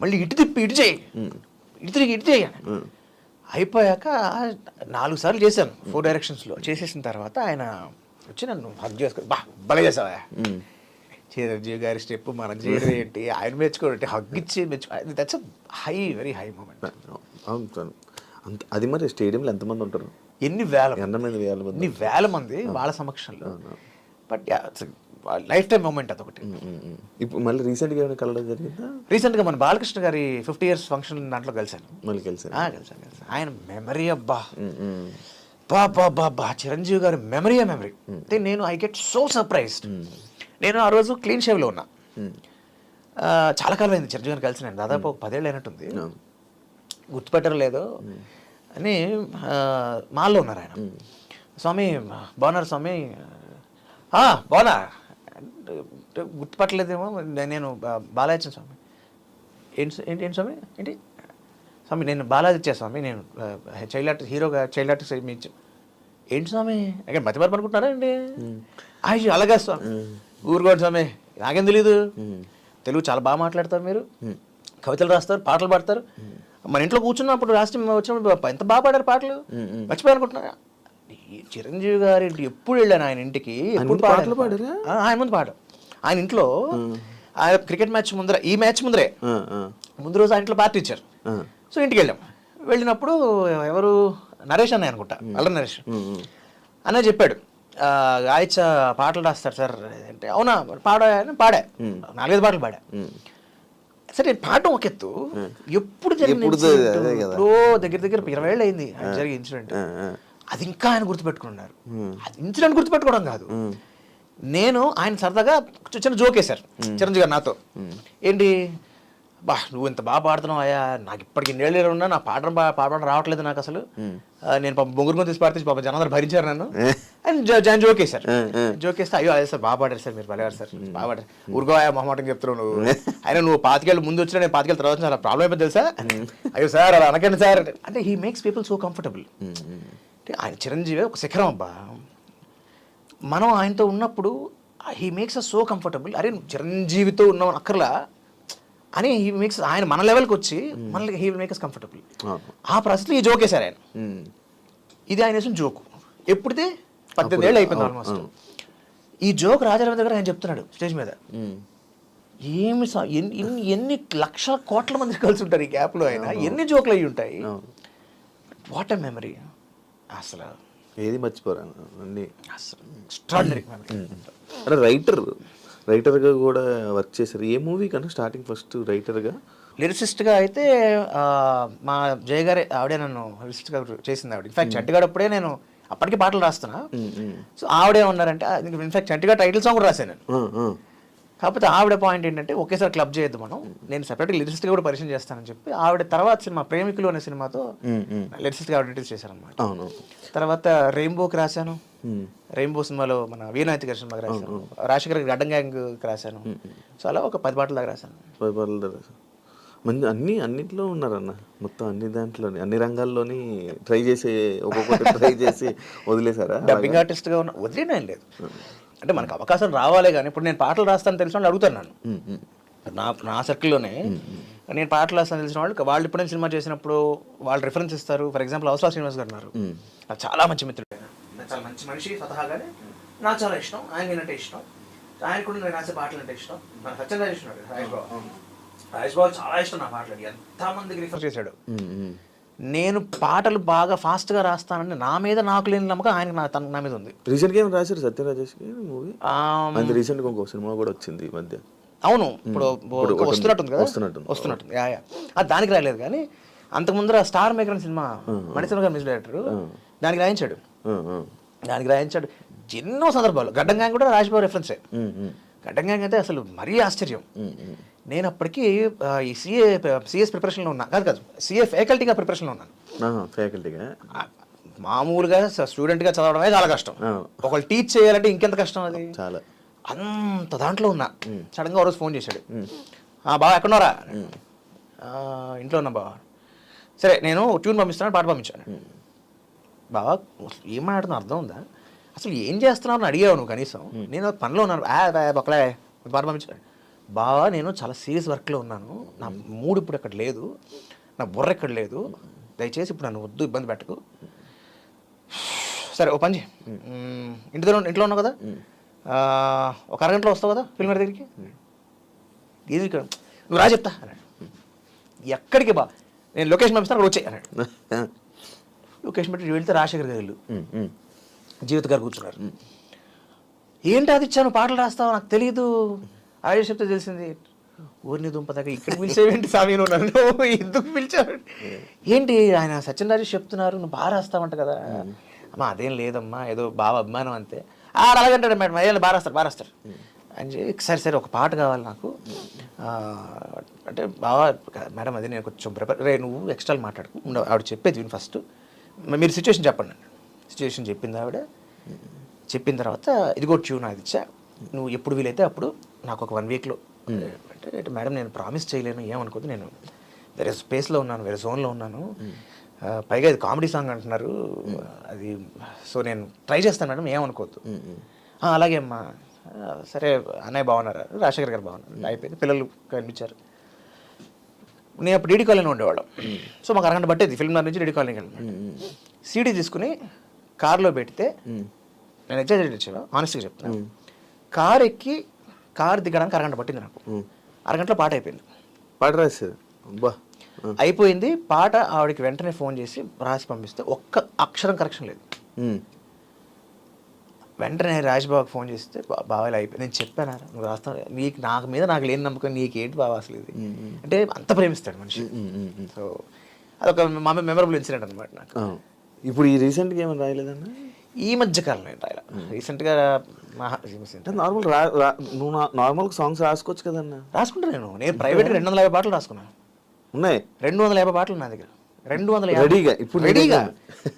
మళ్ళీ ఇటు తిప్పి ఇటు చేయి, ఇటు తిరిగి ఇటు చేయి అని అయిపోయాక 4 సార్లు చేశాను 4 directionsలో. చేసేసిన తర్వాత ఆయన వచ్చి నన్ను హగ్ చేసుకొని భలే చేసావా, చిరంజీవి గారి స్టెప్ మనం చేయడం ఏంటి, ఆయన మెచ్చుకోవడం హగ్ ఇచ్చి that's high, very high moment. అంత అది మరి స్టేడియంలో ఎంతమంది ఉంటారు? ఎన్ని వేల మంది వాళ్ళ సమక్షంలో. బట్ లైఫ్ టైం మూమెంట్ అదొకటి. ఇప్పుడు మళ్ళీ రీసెంట్గా ఏమైనా కలవడం జరిగిందా? రీసెంట్గా మన బాలకృష్ణ గారి 50 years ఫంక్షన్ దాంట్లో కలిశాను. మళ్ళీ కలిసాను. ఆయన మెమరీ అబ్బా బా చిరంజీవి గారి మెమరీ అంటే నేను ఐ గెట్ సో సర్ప్రైజ్డ్. నేను ఆ రోజు క్లీన్ షేవ్లో ఉన్నా, చాలా కాలం అయింది చిరంజీవి గారిని కలిసి, నేను దాదాపు 10 ఏళ్ళు అయినట్టుంది, గుర్తుపెట్టరు లేదో అని. మాల్లో ఉన్నారు ఆయన. స్వామి బాగున్నారు స్వామి, బాగున్నా, గుర్తుపట్టలేదేమో, నేను బాలాజీ స్వామి. ఏంటి స్వామి, ఏంటి స్వామి, నేను బాలాజీ స్వామి, నేను చైల్డ్ ఆర్టిస్ట్, హీరోగా చైల్డ్ ఆర్టిస్ట్ మీ ఏంటి స్వామి అక్కడ మతిమరపు అనుకుంటున్నారా అండి? అలాగే స్వామి, ఊరుకోండి స్వామి, నాకేం తెలీదు, తెలుగు చాలా బాగా మాట్లాడతారు మీరు, కవితలు రాస్తారు, పాటలు పాడతారు, మన ఇంట్లో కూర్చున్నప్పుడు వచ్చినప్పుడు ఎంత బాగా పాడారు పాటలు, మర్చిపోయి అనుకుంటున్నా. చిరంజీవి గారి ఎప్పుడు వెళ్ళాను ఆయన ఇంటికి, ఎప్పుడు పాటలు పాడారు ఆయన ముందు పాట. ఆయన ఇంట్లో ఆయన క్రికెట్ మ్యాచ్ ముందర, ఈ మ్యాచ్ ముందు రోజు ఆయన ఇంట్లో పార్టీ ఇచ్చారు. సో ఇంటికి వెళ్ళినప్పుడు ఎవరు నరేష్ అన్నయ్య అనుకుంటా, అల్లరి నరేష్ అన్నయ్య చెప్పాడు, గాయచ పాటలు రాస్తారు సార్ అంటే. అవునా పాడా 4-5 పాటలు పాడా. సరే నేను పాడటం ఒక ఎత్తు, ఎప్పుడు దగ్గర 20 ఏళ్ళు అయింది జరిగే ఇన్సిడెంట్, అది ఇంకా ఆయన గుర్తుపెట్టుకున్నారు. అది ఇన్సిడెంట్ గుర్తుపెట్టుకోవడం కాదు, నేను ఆయన సరదాగా చిన్న జోక్ వేశారు చిరంజీవి గారు నాతో, ఏంటి నువ్వు ఇంత బాగా పాడుతున్నావు అయ్యా, నాకు ఇప్పటికి 2 ఏళ్ళు ఉన్నా నా పాడడం రావట్లేదు నాకు అసలు, నేను బొంగురు తీసి పాడితే జనాలు భరించారు నన్ను అని జోక్ వేశారు. జోక్ వేస్తే అయ్యో అదే సార్ బాగా పాడారు సార్, మీరు పడేవారు సార్, బాగా పాడారు, ఊరుకోయా మొహమాటం చెప్తున్నావు నువ్వు, అయినా నువ్వు 5 ఏళ్ళు ముందు వచ్చినా నేను 5 ఏళ్ళ తర్వాత చాలా ప్రాబ్లం అయిపోయింది తెలుసా, అయ్యో సార్ అలా అనకండి సార్ అంటే. He makes people so comfortable. అంటే ఆయన చిరంజీవి ఒక శిఖరం అబ్బా, మనం ఆయనతో ఉన్నప్పుడు he makes us so comfortable. అరే చిరంజీవితో ఉన్నాం అక్కర్లా అని హీ మేక్స్, ఆయన మన లెవెల్కి వచ్చి మనకి he will make us comfortable. ఆ పరిస్థితిలో ఈ జోక్ వేశారు ఆయన. ఇది ఆయన వేసిన జోకు, ఎప్పుడితే 18 ఏళ్ళు అయిపోయింది ఆల్మోస్ట్. ఈ జోక్ రాజారావు దగ్గర ఆయన చెప్తున్నాడు స్టేజ్ మీద. ఏమి ఎన్ని లక్షల కోట్ల మంది కలిసి ఉంటారు ఈ గ్యాప్లో, ఆయన ఎన్ని జోకులు అయ్యి ఉంటాయి. వాట్ ఎ మెమరీ అసలు. ఏది మర్చిపోరా అన్నీ. ఎక్స్ట్రాడినరీ. అంటే రైటర్గా కూడా వర్క్ చేశారు. ఏ మూవీ కన్నా స్టార్టింగ్ ఫస్ట్ రైటర్గా? లిరిసిస్ట్గా అయితే మా జయ గారే, ఆవిడే నన్ను లిరిసిస్ట్గా చేసింది ఆవిడ. ఇన్ఫాక్ట్ చంటిగాడప్పుడే నేను అప్పటికి పాటలు రాస్తున్నా. సో ఆవిడే ఉన్నారంటే ఇన్ఫాక్ట్ చంటిగా టైటిల్ సాంగ్ కూడా రాశాను నేను. కాకపోతే ఆవిడ పాయింట్ ఏంటంటే ఒకేసారి క్లబ్ చేయొద్దు మనం, నేను సెపరేట్గా లిరిసిస్ట్గా కూడా పరిచయం చేస్తానని చెప్పి ఆవిడ తర్వాత సినిమా ప్రేమికులు అనే సినిమాతో లిరిసిస్ట్గా ఆవిడ ఇంట్రడ్యూస్ చేశారనమాట. తర్వాత రెయిన్బోకి రాశాను. రెయిన్బో సినిమాలో మన వీరనాయతి గారి సినిమాకి రాశాను. రాజశేఖర్ గడ్డం గ్యాంగ్కి రాశాను. సో అలా ఒక 10 పాటల దాకా రాశాను. 10 పాటల దాకా మంచి అన్నింటిలో ఉన్నారన్న. మొత్తం అన్ని దాంట్లోని అన్ని రంగాల్లోని ట్రై చేసి ఒక్కొక్కటి ట్రై చేసి వదిలేసారా? డబ్బింగ్ ఆర్టిస్ట్గా ఉన్న వదిలేనా ఏం లేదు. అంటే మనకు అవకాశం రావాలే కానీ ఇప్పుడు నేను పాటలు రాస్తాను తెలిసిన వాళ్ళు అడుగుతాను నన్ను. నా సర్కిల్లోనే నేను పాటలు రాస్తాను తెలిసిన వాళ్ళు ఇప్పుడు సినిమా చేసినప్పుడు వాళ్ళు రిఫరెన్స్ ఇస్తారు. ఫర్ ఎగ్జాంపుల్ అవసరం శ్రీనివాస్ గారు ఉన్నారు. నాకు చాలా మంచి మిత్రుడు, చాలా మంచి మనిషి స్వతహాగానే. నాకు చాలా ఇష్టం, ఆయన అంటే ఇష్టం, ఆయన కూడా నేను రాసే పాటలు అంటే ఇష్టం. మన సత్యనారాయణ ఇష్టం, రాజేష్ బాబు చాలా ఇష్టం నా పాటలు. ఎంతమందికి రిఫర్ చేశాడు. నేను పాటలు బాగా ఫాస్ట్గా రాస్తానని నా మీద నాకు లేని నమ్మకం ఆయనకి నా మీద ఉంది. రీసెంట్గా ఏమైనా రాశారు సత్యరాజేష్కి మూవీ? రీసెంట్గా ఇంకో సినిమా కూడా వచ్చింది ఈ మధ్య. అవును, ఇప్పుడు వస్తున్నట్టుంది కదా, వస్తున్నట్టుంది. దానికి రాయలేదు కానీ అంతకుముందర స్టార్ మేకర్ అని సినిమా మణిశర్మ గారు మ్యూజిక్ డైరెక్టర్, దానికి రాయించాడు ఎన్నో సందర్భాలు. గడ్డం గ్యాంగ్ కూడా రాజబాబు రిఫరెన్సే. గడ్డం గ్యాంగ్ అయితే అసలు మరీ ఆశ్చర్యం. నేను అప్పటికి ఈ సిఎస్ ప్రిపరేషన్లో ఉన్నా, కాదు సిఏ ఫ్యాకల్టీగా ప్రిపరేషన్లో ఉన్నాను. ఫ్యాకల్టీగా మామూలుగా స్టూడెంట్గా చదవడమే చాలా కష్టం. ఒకళ్ళు టీచ్ చేయాలంటే ఇంకెంత కష్టం అది. చాలా అంత దాంట్లో ఉన్నా. సడన్గా ఒకరోజు ఫోన్ చేశాడు, బావ ఎక్కడున్నారా? ఇంట్లో ఉన్నా బావ. సరే నేను ట్యూన్ పంపిస్తున్నాను, పాట పంపించాను. బావా ఏం మాట్లాడుతున్నా అర్థం ఉందా? అసలు ఏం చేస్తున్నావు అని అడిగావు నువ్వు కనీసం? నేను పనిలో ఉన్నాను, ఒకలే పాట పంపించాను. బావా నేను చాలా సీరియస్ వర్క్లో ఉన్నాను, నా మూడ్ ఇప్పుడు ఎక్కడ లేదు, నా బుర్ర ఎక్కడ లేదు, దయచేసి ఇప్పుడు నన్ను వద్దు, ఇబ్బంది పెట్టకు. సరే ఓ పని, ఇంట్లో ఉన్నావు కదా, ఒక అరగంటలో వస్తావు కదా ఫిల్మ్ దగ్గరికి. ఏది ఇక్కడ నువ్వు రా చెప్తా అన్నాడు. ఎక్కడికి బా, నేను లొకేషన్ పంపిస్తాను అక్కడ వచ్చాయి అన్నాడు. లొకేషన్ పెట్టి వెళ్తే రాజశేఖర్ గారు జీవిత గారు కూర్చున్నారు. ఏంటి అది ఇచ్చాను పాటలు రాస్తావు నాకు తెలియదు, ఆడే చెప్తే తెలిసింది. ఊరిని దుంపదాకా ఇక్కడ పిలిచేవేంటి స్వామి, నువ్వు నన్ను ఎందుకు పిలిచావు? ఏంటి ఆయన సత్యనారాయణ చెప్తున్నారు నువ్వు బాగా రాస్తావంట కదా. అమ్మా అదేం లేదమ్మా, ఏదో బాగా అభిమానం అంతే. అలాగంటాడు మేడం, అయ్యాలి బాగా రాస్తారు అని చెప్పి. సరే ఒక పాట కావాలి నాకు అంటే, బాగా మేడం అది నేను కొంచెం నువ్వు ఎక్స్ట్రా మాట్లాడుకు, ఆవిడ చెప్పేది విను ఫస్ట్, మీరు సిచ్యువేషన్ చెప్పండి. సిచ్యువేషన్ చెప్పింది ఆవిడ. చెప్పిన తర్వాత ఇదిగో ట్యూన్ అది ఇచ్చా, నువ్వు ఎప్పుడు వీలైతే అప్పుడు నాకు ఒక 1 వీక్లో అంటే, మేడం నేను ప్రామిస్ చేయలేను, ఏమనుకోద్దు, నేను వేరే స్పేస్లో ఉన్నాను, వేరే జోన్లో ఉన్నాను, పైగా ఇది కామెడీ సాంగ్ అంటున్నారు అది, సో నేను ట్రై చేస్తాను మేడం, ఏమనుకోవద్దు. అలాగే అమ్మా, సరే అన్నయ్య బాగున్నారా, రాజశేఖర్ గారు బాగున్నారు, అయిపోయింది. పిల్లలు కనిపించారు. నేను అప్పుడు డీడీ కాలనీ ఉండేవాళ్ళం. సో మాకు అరగంట పట్టేది ఫిల్మ్ నుంచి డీడీ కాలనీకి వెళ్ళాను. సీడీ తీసుకుని కార్లో పెడితే, నేను ఎగ్జాక్ట్ ఇచ్చాను ఆనెస్ట్గా చెప్తాను, కార్ ఎక్కి కార్ దిగడానికి అరగంట పట్టింది నాకు. అరగంటలో పాట అయిపోయింది. పాట రాసేది అయిపోయింది పాట. ఆవిడకి వెంటనే ఫోన్ చేసి రాసి పంపిస్తే ఒక్క అక్షరం కరెక్షన్ లేదు. వెంటనే రాజ్బాబుకి ఫోన్ చేస్తే బావాలు అయిపోయి, నేను చెప్పాను నువ్వు రాస్తావు, నాకు లేని నమ్మకం నీకేంటి బావ అసలు ఇది అంటే, అంత ప్రేమిస్తాడు మనిషి. సో అదొక మెమరబుల్ ఇన్సిడెంట్ అనమాట నాకు. ఇప్పుడు ఈ రీసెంట్గా ఏమైనా రాయలేదన్న? ఈ మధ్య కాలం నేను రాయలే. రీసెంట్గా నార్మల్గా సాంగ్స్ రాసుకోవచ్చు కదన్న. రాసుకుంటా నేను ప్రైవేట్గా 250 పాటలు రాసుకున్నాను. ఉన్నాయి 250 పాటలు నా దగ్గర. 250 రెడీగా. ఇప్పుడు రెడీగా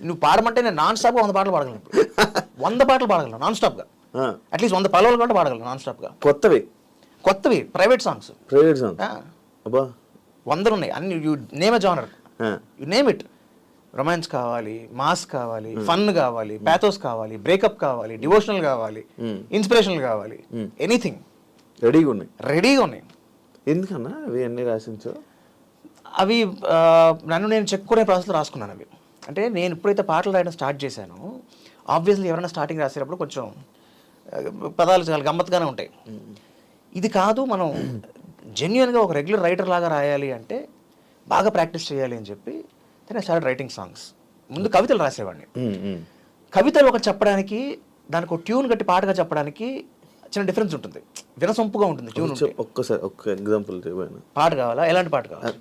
నువ్వు పాడమంటే నేను నాన్ స్టాప్గా 100 పాటలు పాడగలను. ఇప్పుడు 100 పాటలు పాడగలను నాన్ స్టాప్గా, అట్లీస్ట్ 100 పల్లవులు కూడా పాడగలను నాన్ స్టాప్గా. కొత్తవి ప్రైవేట్ సాంగ్స్. అబ్బా 100 ఉన్నాయి అన్ని. You name a genre, you name it. Romance కావాలి, మాస్ కావాలి, ఫన్ కావాలి, ప్యాథోస్ కావాలి, బ్రేకప్ కావాలి, డివోషనల్ కావాలి, ఇన్స్పిరేషనల్ కావాలి, ఎనీథింగ్ రెడీగా ఉన్నాయి. ఎందుకన్నా అవి అన్నీ రాసించో? అవి నన్ను నేను చెక్కునే ప్రాసెస్లో రాసుకున్నాను అవి. అంటే నేను ఎప్పుడైతే పాటలు రాయడం స్టార్ట్ చేశానో, ఆబ్వియస్లీ ఎవరైనా స్టార్టింగ్ రాసేటప్పుడు కొంచెం పదాలు చాలా గమ్మత్తుగానే ఉంటాయి. ఇది కాదు, మనం జెన్యున్గా ఒక రెగ్యులర్ రైటర్ లాగా రాయాలి అంటే బాగా ప్రాక్టీస్ చేయాలి అని చెప్పి నేను స్టార్ట్ రైటింగ్ సాంగ్స్. ముందు కవితలు రాసేవాడిని. కవితలు ఒకటి చెప్పడానికి దానికి ఒక ట్యూన్ కట్టి పాటగా చెప్పడానికి చిన్న డిఫరెన్స్ ఉంటుంది, వినసొంపుగా ఉంటుంది ట్యూన్ ఉంటే. ఒక్కసారి ఒక్క ఎగ్జాంపుల్ చెప్పాను. పాట కావాలా? ఎలాంటి పాట కావాలి?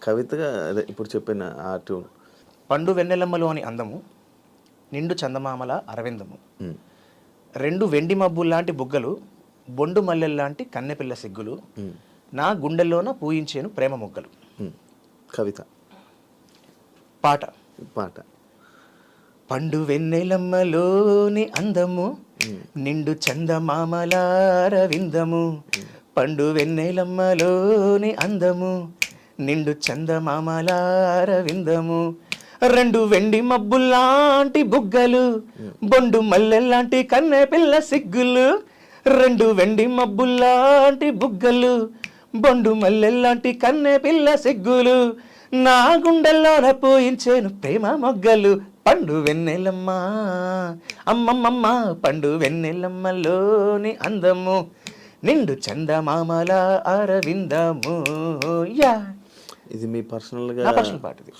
కవితగా అదే ఇప్పుడు చెప్పిన ఆ ట్యూన్. పండు వెన్నెలమ్మలోని అందము, నిండు చందమామల అరవిందము, రెండు వెండి మబ్బుల్లాంటి బుగ్గలు, బొండు మల్లెల్లాంటి కన్నెపిల్ల సిగ్గులు, నా గుండెల్లోన పూయించేను ప్రేమ మొగ్గలు. కవిత. పాట పండు వెన్నెలమ్మలోని అందము, నిండు చందమామల అరవిందము, పండు వెన్నెలమ్మలోని అందము, నిండు చందమామల అరవిందము, రెండు వెండి మబ్బుల్లాంటి బుగ్గలు, బొండు మల్లెల్లాంటి కన్నె పిల్ల సిగ్గులు, రెండు వెండి మబ్బుల్లాంటి బుగ్గలు, బొండు మల్లెల్లాంటి కన్నె పిల్ల సిగ్గులు, నా గుండెల్లోన పూయించేను ప్రేమ మొగ్గలు, పండు వెన్నెలమ్మ అమ్మమ్మమ్మ, పండు వెన్నెలమ్మలోని అందము, నిండు చందమామల అరవిందము. యా, ఇది మీ పర్సనల్గా పర్సనల్ పాట ఇది.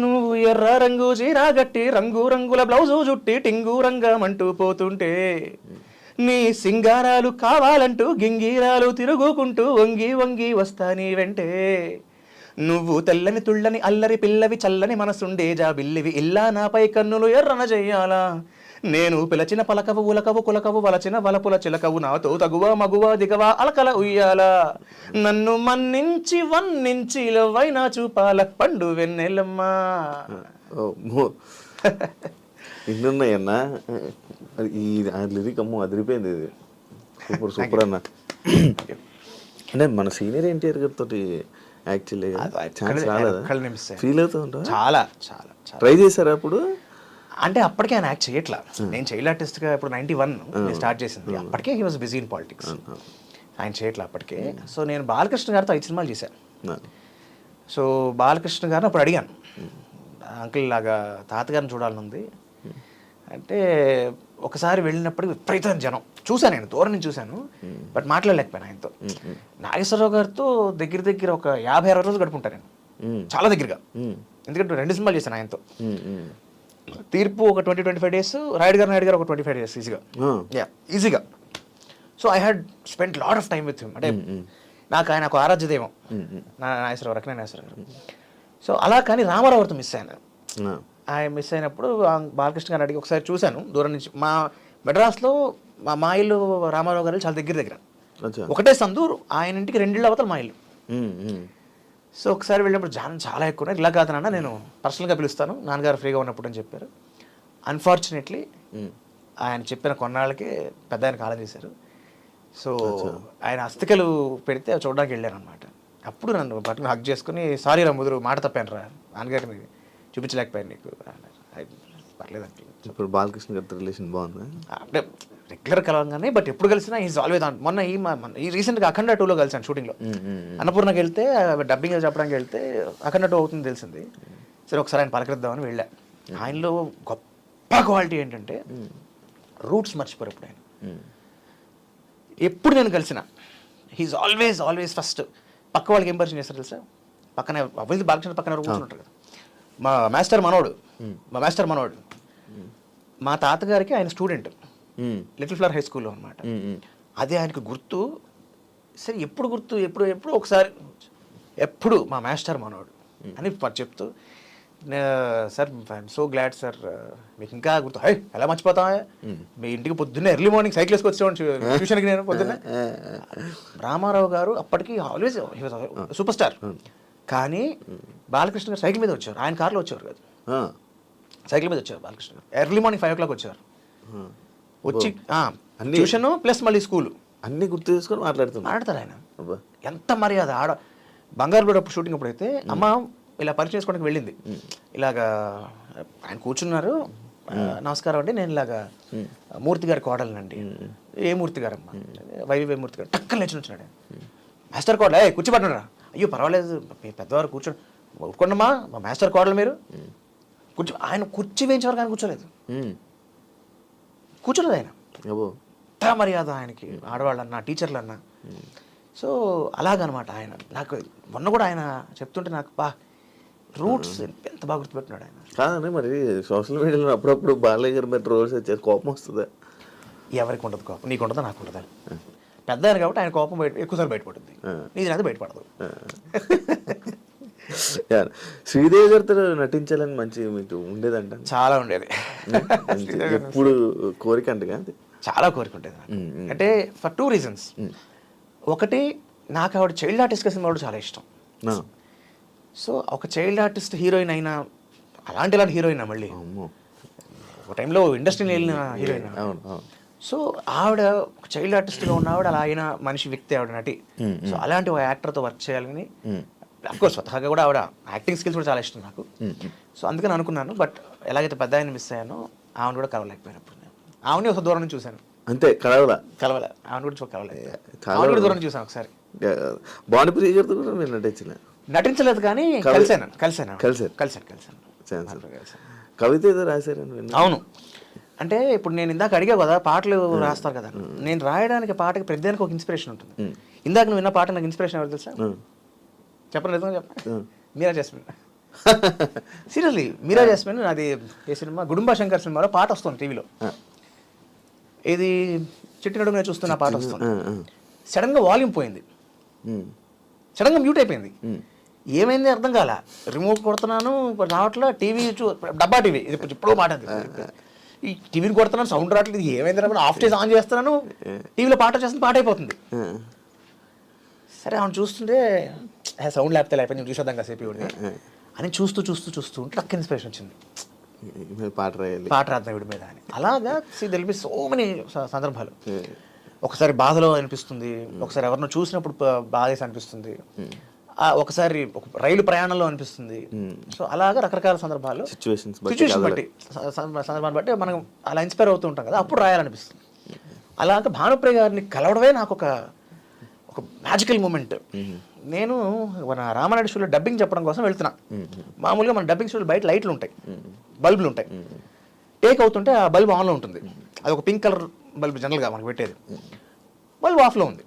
నువ్వు ఎర్ర రంగు చీరాగట్టి రంగు రంగుల బ్లౌజు జుట్టి టింగు రంగమంటూ పోతుంటే, నీ సింగారాలు కావాలంటూ గింగీరాలు తిరుగుకుంటూ వంగి వంగి వస్తా నీ వెంటే, నువ్వు తెల్లని తుళ్ళని అల్లరి పిల్లవి చల్లని మనసుండే జాబిల్లివి, ఇల్లా నాపై కన్నులు ఎర్రన చెయ్యాలా, నేను పిలచిన పలకవు ఉలకవు కులకవు వలచిన వలపుల చిలకవు, నాతో తగువ మగువ దిగవ అలకల ఉయ్యాల, నన్ను మన్నించి వన్నించి లవ్వైనా చూపాల, పండు వెన్నెలమ్మ. ఇన్నున్నాయన్నా, ఈ లిరిక్ అమ్మో అదిరిపోయింది. ఇది సూపర్ అన్న. అంటే మన సీనియర్ ఎన్టీఆర్ గారితో యాక్చువల్లీ ఫీల్ అవుతూ ఉంటా. చాలా ట్రై చేశారా అప్పుడు? అంటే అప్పటికే ఆయన యాక్ట్ చేయట్లా. నేను చైల్డ్ ఆర్టిస్ట్గా ఇప్పుడు 91 నేను స్టార్ట్ చేసింది. అప్పటికే he was busy in politics. ఆయన చేయట్లా అప్పటికే. సో నేను బాలకృష్ణ గారితో 5 సినిమాలు చేశాను. సో బాలకృష్ణ గారిని అప్పుడు అడిగాను, అంకుల్ లాగా తాతగారిని చూడాలని ఉంది అంటే. ఒకసారి వెళ్ళినప్పటికి విపరీతమైన జనం చూశాను, నేను దూరం నుంచి చూశాను, బట్ మాట్లాడలేకపోయాను ఆయనతో. నాగేశ్వరరావు గారితో దగ్గర ఒక 50-60 రోజులు గడుపుంటాను నేను, చాలా దగ్గరగా. ఎందుకంటే 2 సినిమాలు చేశాను ఆయనతో. తీర్పు ఒక 20-25 డేస్, నాయుడు గారు ఒక 25 డేస్ ఈజీగా. So I had spend lot of time with him. అంటే నాకు ఆయన ఒక ఆరాధ్య దైవం, నాగేశ్వరరావు, రకనే నాగేశ్వరరావు గారు. సో అలా కానీ రామారావు గారితో మిస్ అయ్యాను. ఆయన మిస్ అయినప్పుడు బాలకృష్ణ గారిని అడిగి ఒకసారి చూశాను దూరం నుంచి. మా మెడ్రాస్లో మా ఇల్లు రామారావు గారు చాలా దగ్గర ఒకటే సందు, ఆయన ఇంటికి 2 ఇళ్ళు అవతల మా ఇల్లు. సో ఒకసారి వెళ్ళినప్పుడు జనం చాలా ఎక్కువ, ఇలా కాదు నాన్న నేను పర్సనల్గా పిలుస్తాను నాన్నగారు ఫ్రీగా ఉన్నప్పుడు అని చెప్పారు. అన్ఫార్చునేట్లీ ఆయన చెప్పిన కొన్నాళ్ళకి పెద్ద ఆయన కాలం చేశారు. సో ఆయన అస్థికలు పెడితే చూడడానికి వెళ్ళాను అనమాట. అప్పుడు నన్ను పట్టుకుని హక్ చేసుకుని, సారీ రా ముదురు, మాట తప్పాను రా, నాన్నగారిని చూపించలేకపోయాను నీకు. పర్లేదు అంటే. ఇప్పుడు బాలకృష్ణ గారితో రిలేషన్ బాగుంది అంటే రెగ్యులర్ కలవగానే, బట్ ఎప్పుడు కలిసినా ఈజ్ ఆల్వేస్ ఆన్. మొన్న ఈ రీసెంట్గా అఖండ 2లో కలిసాను షూటింగ్లో. అన్నపూర్ణకి వెళ్తే డబ్బింగ్ చెప్పడానికి వెళ్తే అఖండ 2 అవుతుంది తెలిసింది. సరే ఒకసారి ఆయన పలకరిద్దామని వెళ్ళా. ఆయనలో గొప్ప క్వాలిటీ ఏంటంటే రూట్స్ మర్చిపోరు ఎప్పుడు ఆయన. ఎప్పుడు నేను కలిసిన హీఈస్ ఆల్వేస్ ఫస్ట్ పక్క వాళ్ళకి ఏం పరిచయం చేస్తారు తెలుసా? పక్కనే అభివృద్ధి బాలకృష్ణ పక్కన కూర్చుంటారు కదా, మా మాస్టర్ మనోడు మా తాతగారికి ఆయన స్టూడెంట్ లిటిల్ ఫ్లవర్ హై స్కూల్లో అనమాట. అదే ఆయనకు గుర్తు. సరే ఎప్పుడు ఒకసారి ఎప్పుడు మా మాస్టర్ మనోడు అని చెప్తూ, sir I'm so glad sir, మీకు ఇంకా గుర్తు. హై ఎలా మర్చిపోతా, మీ ఇంటికి పొద్దున్నే ఎర్లీ మార్నింగ్ సైకిల్ వేసుకు వచ్చేవాడిని ట్యూషన్కి నేను పొద్దున్నే. రామారావు గారు అప్పటికి ఆల్వేస్ సూపర్ స్టార్, కానీ బాలకృష్ణ గారు సైకిల్ మీద వచ్చారు, ఆయన కార్లో వచ్చేవారు కాదు, సైకిల్ మీద వచ్చారు బాలకృష్ణ గారు. ఎర్లీ మార్నింగ్ 5 o'clock వచ్చేవారు. వచ్చి ట్యూషన్ ప్లస్ మళ్ళీ స్కూల్ అన్ని గుర్తు చేసుకొని మాట్లాడతారు ఆయన. ఎంత మర్యాద. బంగారు షూటింగ్ అప్పుడైతే అమ్మ ఇలా పరిచయం చేసుకోవడానికి వెళ్ళింది. ఇలాగా ఆయన కూర్చున్నారు, నమస్కారం అండి, నేను ఇలాగా మూర్తి గారి కోడలనండి. ఏ మూర్తి గారు అమ్మా? వైవి మూర్తి గారు. టక్కన లేచి వచ్చినాడు మాస్టర్ కోడలే కూర్చోబడినారా? అయ్యో పర్వాలేదు మీ పెద్దవారు కూర్చోండి, కూర్చోండమ్మా మా మాస్టర్ కోడలు మీరు కూర్చో. ఆయన కుర్చీ వేయించేవారు కానీ కూర్చోలేదు ఆయన. ఎంత మర్యాద ఆయనకి, ఆడవాళ్ళన్నా టీచర్లన్నా. సో అలాగనమాట ఆయన. నాకు మొన్న కూడా ఆయన చెప్తుంటే నాకు రూట్స్ ఎంత బాగా గుర్తుపెట్టినాడు ఆయన. కాదండి మరి సోషల్ మీడియాలో అప్పుడప్పుడు బాలయ్య గారి మీద ట్రోల్స్ వచ్చేది కోపం వస్తుందా? ఎవరికి ఉండదు కోపం, నీకు ఉండదా నాకు ఉండదా. పెద్ద ఆయన కాబట్టి ఆయన కోపం ఎక్కువసార్లు బయటపడుతుంది, నీది అది బయటపడదు. శ్రీదేవి గారితో నటించాలని మంచి మీకు ఉండేదంట? చాలా ఉండేది. ఎప్పుడు కోరిక అంటగా? చాలా కోరిక ఉండేది నాకు. అంటే ఫర్ 2 reasons. ఒకటి, నాకు ఆవిడ చైల్డ్ ఆర్టిస్ట్గా సినిమా కూడా చాలా ఇష్టం. సో ఒక చైల్డ్ ఆర్టిస్ట్ హీరోయిన్ అయినా అలాంటి హీరోయిన్ మళ్ళీ ఒక టైంలో ఇండస్ట్రీని వెళ్ళిన హీరోయిన్. సో ఆవిడ ఒక చైల్డ్ ఆర్టిస్ట్గా ఉన్న ఆవిడ అలా అయిన మనిషి వ్యక్తి ఆవిడ నటి. సో అలాంటి ఒక యాక్టర్తో వర్క్ చేయాలని అఫ్కోర్స్ స్వతహాగా కూడా ఆవిడ యాక్టింగ్ స్కిల్స్ కూడా చాలా ఇష్టం నాకు. సో అందుకని అనుకున్నాను. బట్ ఎలాగైతే పెద్ద ఆయన మిస్ అయ్యానో ఆవిడ కూడా కలవలేకపోయినప్పుడు నేను ఆవిడని ఒక దూరం నుంచి చూశాను. అంతే, కలవలే ఆవిడ కూడా కలవలేదు. ఆవిడ కూడా దూరం నుంచి చూసాను ఒకసారి. భానుప్రియ గారితో కూడా మీరు నటించిన? నటించలేదు కానీ కలిసాను. కవిత ఏదో రాశారని? అవును. అంటే ఇప్పుడు నేను ఇందాక అడిగా కదా, పాటలు రాస్తారు కదా, నేను రాయడానికి పాటకి ప్రతిదానికి ఒక ఇన్స్పిరేషన్ ఉంటుంది. ఇందాక నువ్వు విన్న పాట నాకు ఇన్స్పిరేషన్ ఎవరు తెలుసా? చెప్పండి, మీరా జాస్మిన్. సీరియస్లీ మీరా జాస్మిన్. అది ఏ సినిమా, గుడుంబా శంకర్ సినిమాలో పాట వస్తుంది టీవీలో. ఇది చిట్టినడుగు నేను చూస్తున్న పాట వస్తుంది. సడన్ గా వాల్యూమ్ పోయింది, సడన్ గా మ్యూట్ అయిపోయింది. ఏమైంది అర్థం కాల. రిమోట్ కొడుతున్నాను రావట్లా, టీవీ డబ్బా టీవీ, ఇది ఇప్పుడు మాట ఈ టీవీని కొడుతున్నాను, సౌండ్ రావట్లేదు. ఏమైంది ఆఫ్ చేసి ఆన్ చేస్తున్నాను, టీవీలో పాట చేస్తుంది, పాట అయిపోతుంది. సరే ఆమె చూస్తుంటే సౌండ్ లేకపోతే లేకపోతే నేను చూసేద్దాం కాసేపు అని చూస్తూ ఉంటే నాకు ఇన్స్పిరేషన్ వచ్చింది, పాట రాద్దాం వీడి మీద అని. అలాగా తెలిపి సో మెనీ సందర్భాలు. ఒకసారి బాధలో అనిపిస్తుంది, ఒకసారి ఎవరినో చూసినప్పుడు బాధేసి అనిపిస్తుంది, ఒకసారి ఒక రైలు ప్రయాణంలో అనిపిస్తుంది. సో అలాగా రకరకాల సందర్భాలు, సిచ్యువేషన్ బట్టి, సందర్భాన్ని బట్టి మనం అలా ఇన్స్పైర్ అవుతూ ఉంటాం కదా, అప్పుడు రాయాలనిపిస్తుంది. అలాగా భానుప్రియ గారిని కలవడమే నాకు ఒక మ్యాజికల్ మూమెంట్. నేను మన రామానాయుడు షోలో డబ్బింగ్ చెప్పడం కోసం వెళ్తున్నా. మామూలుగా మన డబ్బింగ్ షోలో బయట లైట్లు ఉంటాయి, బల్బులు ఉంటాయి. టేక్ అవుతుంటే ఆ బల్బ్ ఆన్లో ఉంటుంది. అది ఒక పింక్ కలర్ బల్బ్ జనరల్గా మనకు పెట్టేది. బల్బ్ ఆఫ్లో ఉంది.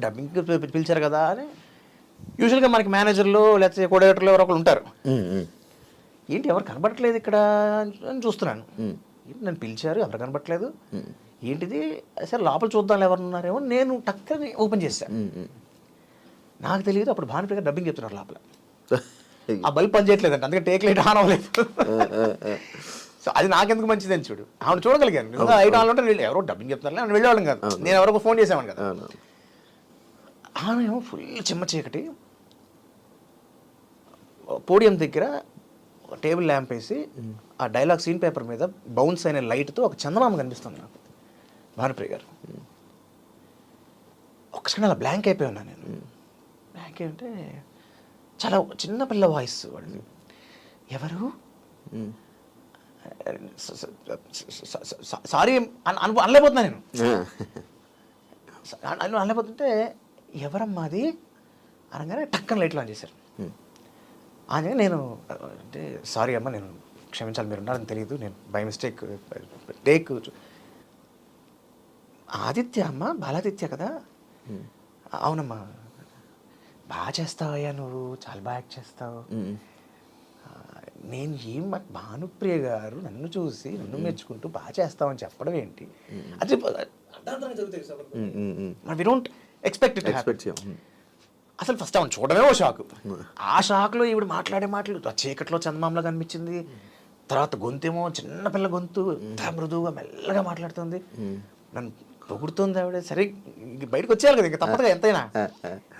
డబ్బింగ్ పిలిచారు కదా అని యూజువల్గా మనకి మేనేజర్లు లేకపోతే కోఆర్డినేటర్లు ఎవరో ఒకరు ఉంటారు. ఏంటి ఎవరు కనబడట్లేదు ఇక్కడ అని చూస్తున్నాను. నన్ను పిలిచారు, ఎవరు కనబడట్లేదు, ఏంటిది సరే లోపల చూద్దాం ఎవరు ఉన్నారేమో. నేను టక్కని ఓపెన్ చేశాను. నాకు తెలియదు అప్పుడు భానుప్రియ డబ్బింగ్ చెప్తున్నారు లోపల. ఆ బల్బ్ పని చేయట్లేదంట, అందుకే టేక్ లైట్ ఆన్ అవ్వలేదు. సో అది నాకెందుకు మంచిది అని చూడు, ఆవిడ చూడగలిగాను. లైట్ ఆన్ ఉంటే ఎవరో డబ్బింగ్ చెప్తున్నారు అని వెళ్ళేవాళ్ళం కాదు. నేను ఎవరికో ఫోన్ చేసేవాను కదా. ఆమె ఏమో ఫుల్ చిమ్మ చీకటి, పోడియం దగ్గర టేబుల్ ల్యాంప్ వేసి ఆ డైలాగ్ సీన్ పేపర్ మీద బౌన్స్ అయిన లైట్తో ఒక చందమామ కనిపిస్తుంది నాకు. భానుప్రియ గారు ఒక సెకండ్ అలా బ్లాంక్ అయిపోయి ఉన్నాను నేను. బ్లాంక్ అంటే చాలా చిన్న పిల్ల వాయిస్ వాడిది. ఎవరు సారీ అనలేకపోతున్నా నేను. అనలేకపోతుంటే ఎవరమ్మా అది అనగానే టక్కన లైట్లు ఆన్ చేశారు. అని నేను అంటే సారీ అమ్మ, నేను క్షమించాలి, మీరు ఉన్నారని తెలియదు, నేను బై మిస్టేక్ టేక్. ఆదిత్య అమ్మ, బాలాదిత్య కదా? అవునమ్మా. బాగా చేస్తావయ్యా నువ్వు, చాలా బాగా యాక్ట్ చేస్తావు. నేను భానుప్రియ గారు నన్ను చూసి నన్ను మెచ్చుకుంటూ బాగా చేస్తావని చెప్పడం ఏంటి? అది we don't expect it happen. అసలు ఫస్ట్ ఆమెను చూడడమే ఓ షాక్. ఆ షాక్లో ఈవిడ మాట్లాడే మాటలు ఆ చీకట్లో చందమామలా కనిపించింది. తర్వాత గొంతేమో చిన్నపిల్ల గొంతు, ఎంత మృదువుగా మెల్లగా మాట్లాడుతుంది, నన్ను పొగుడుతుంది ఆవిడ. సరే బయటకు వచ్చేయాలి కదా, ఇంకా తప్పదుగా ఎంతైనా.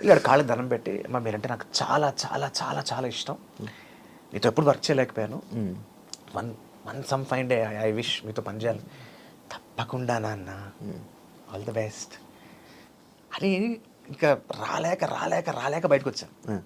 ఇక్కడ కాళ్ళకి దండం పెట్టి, అమ్మ మీరంటే నాకు చాలా చాలా చాలా చాలా ఇష్టం, మీతో ఎప్పుడు వర్క్ చేయలేకపోయాను, some fine day I wish మీతో పనిచేయాలి. తప్పకుండా నాన్న, ఆల్ ది బెస్ట్ అని ఇంకా రాలేక బయటకు వచ్చాను.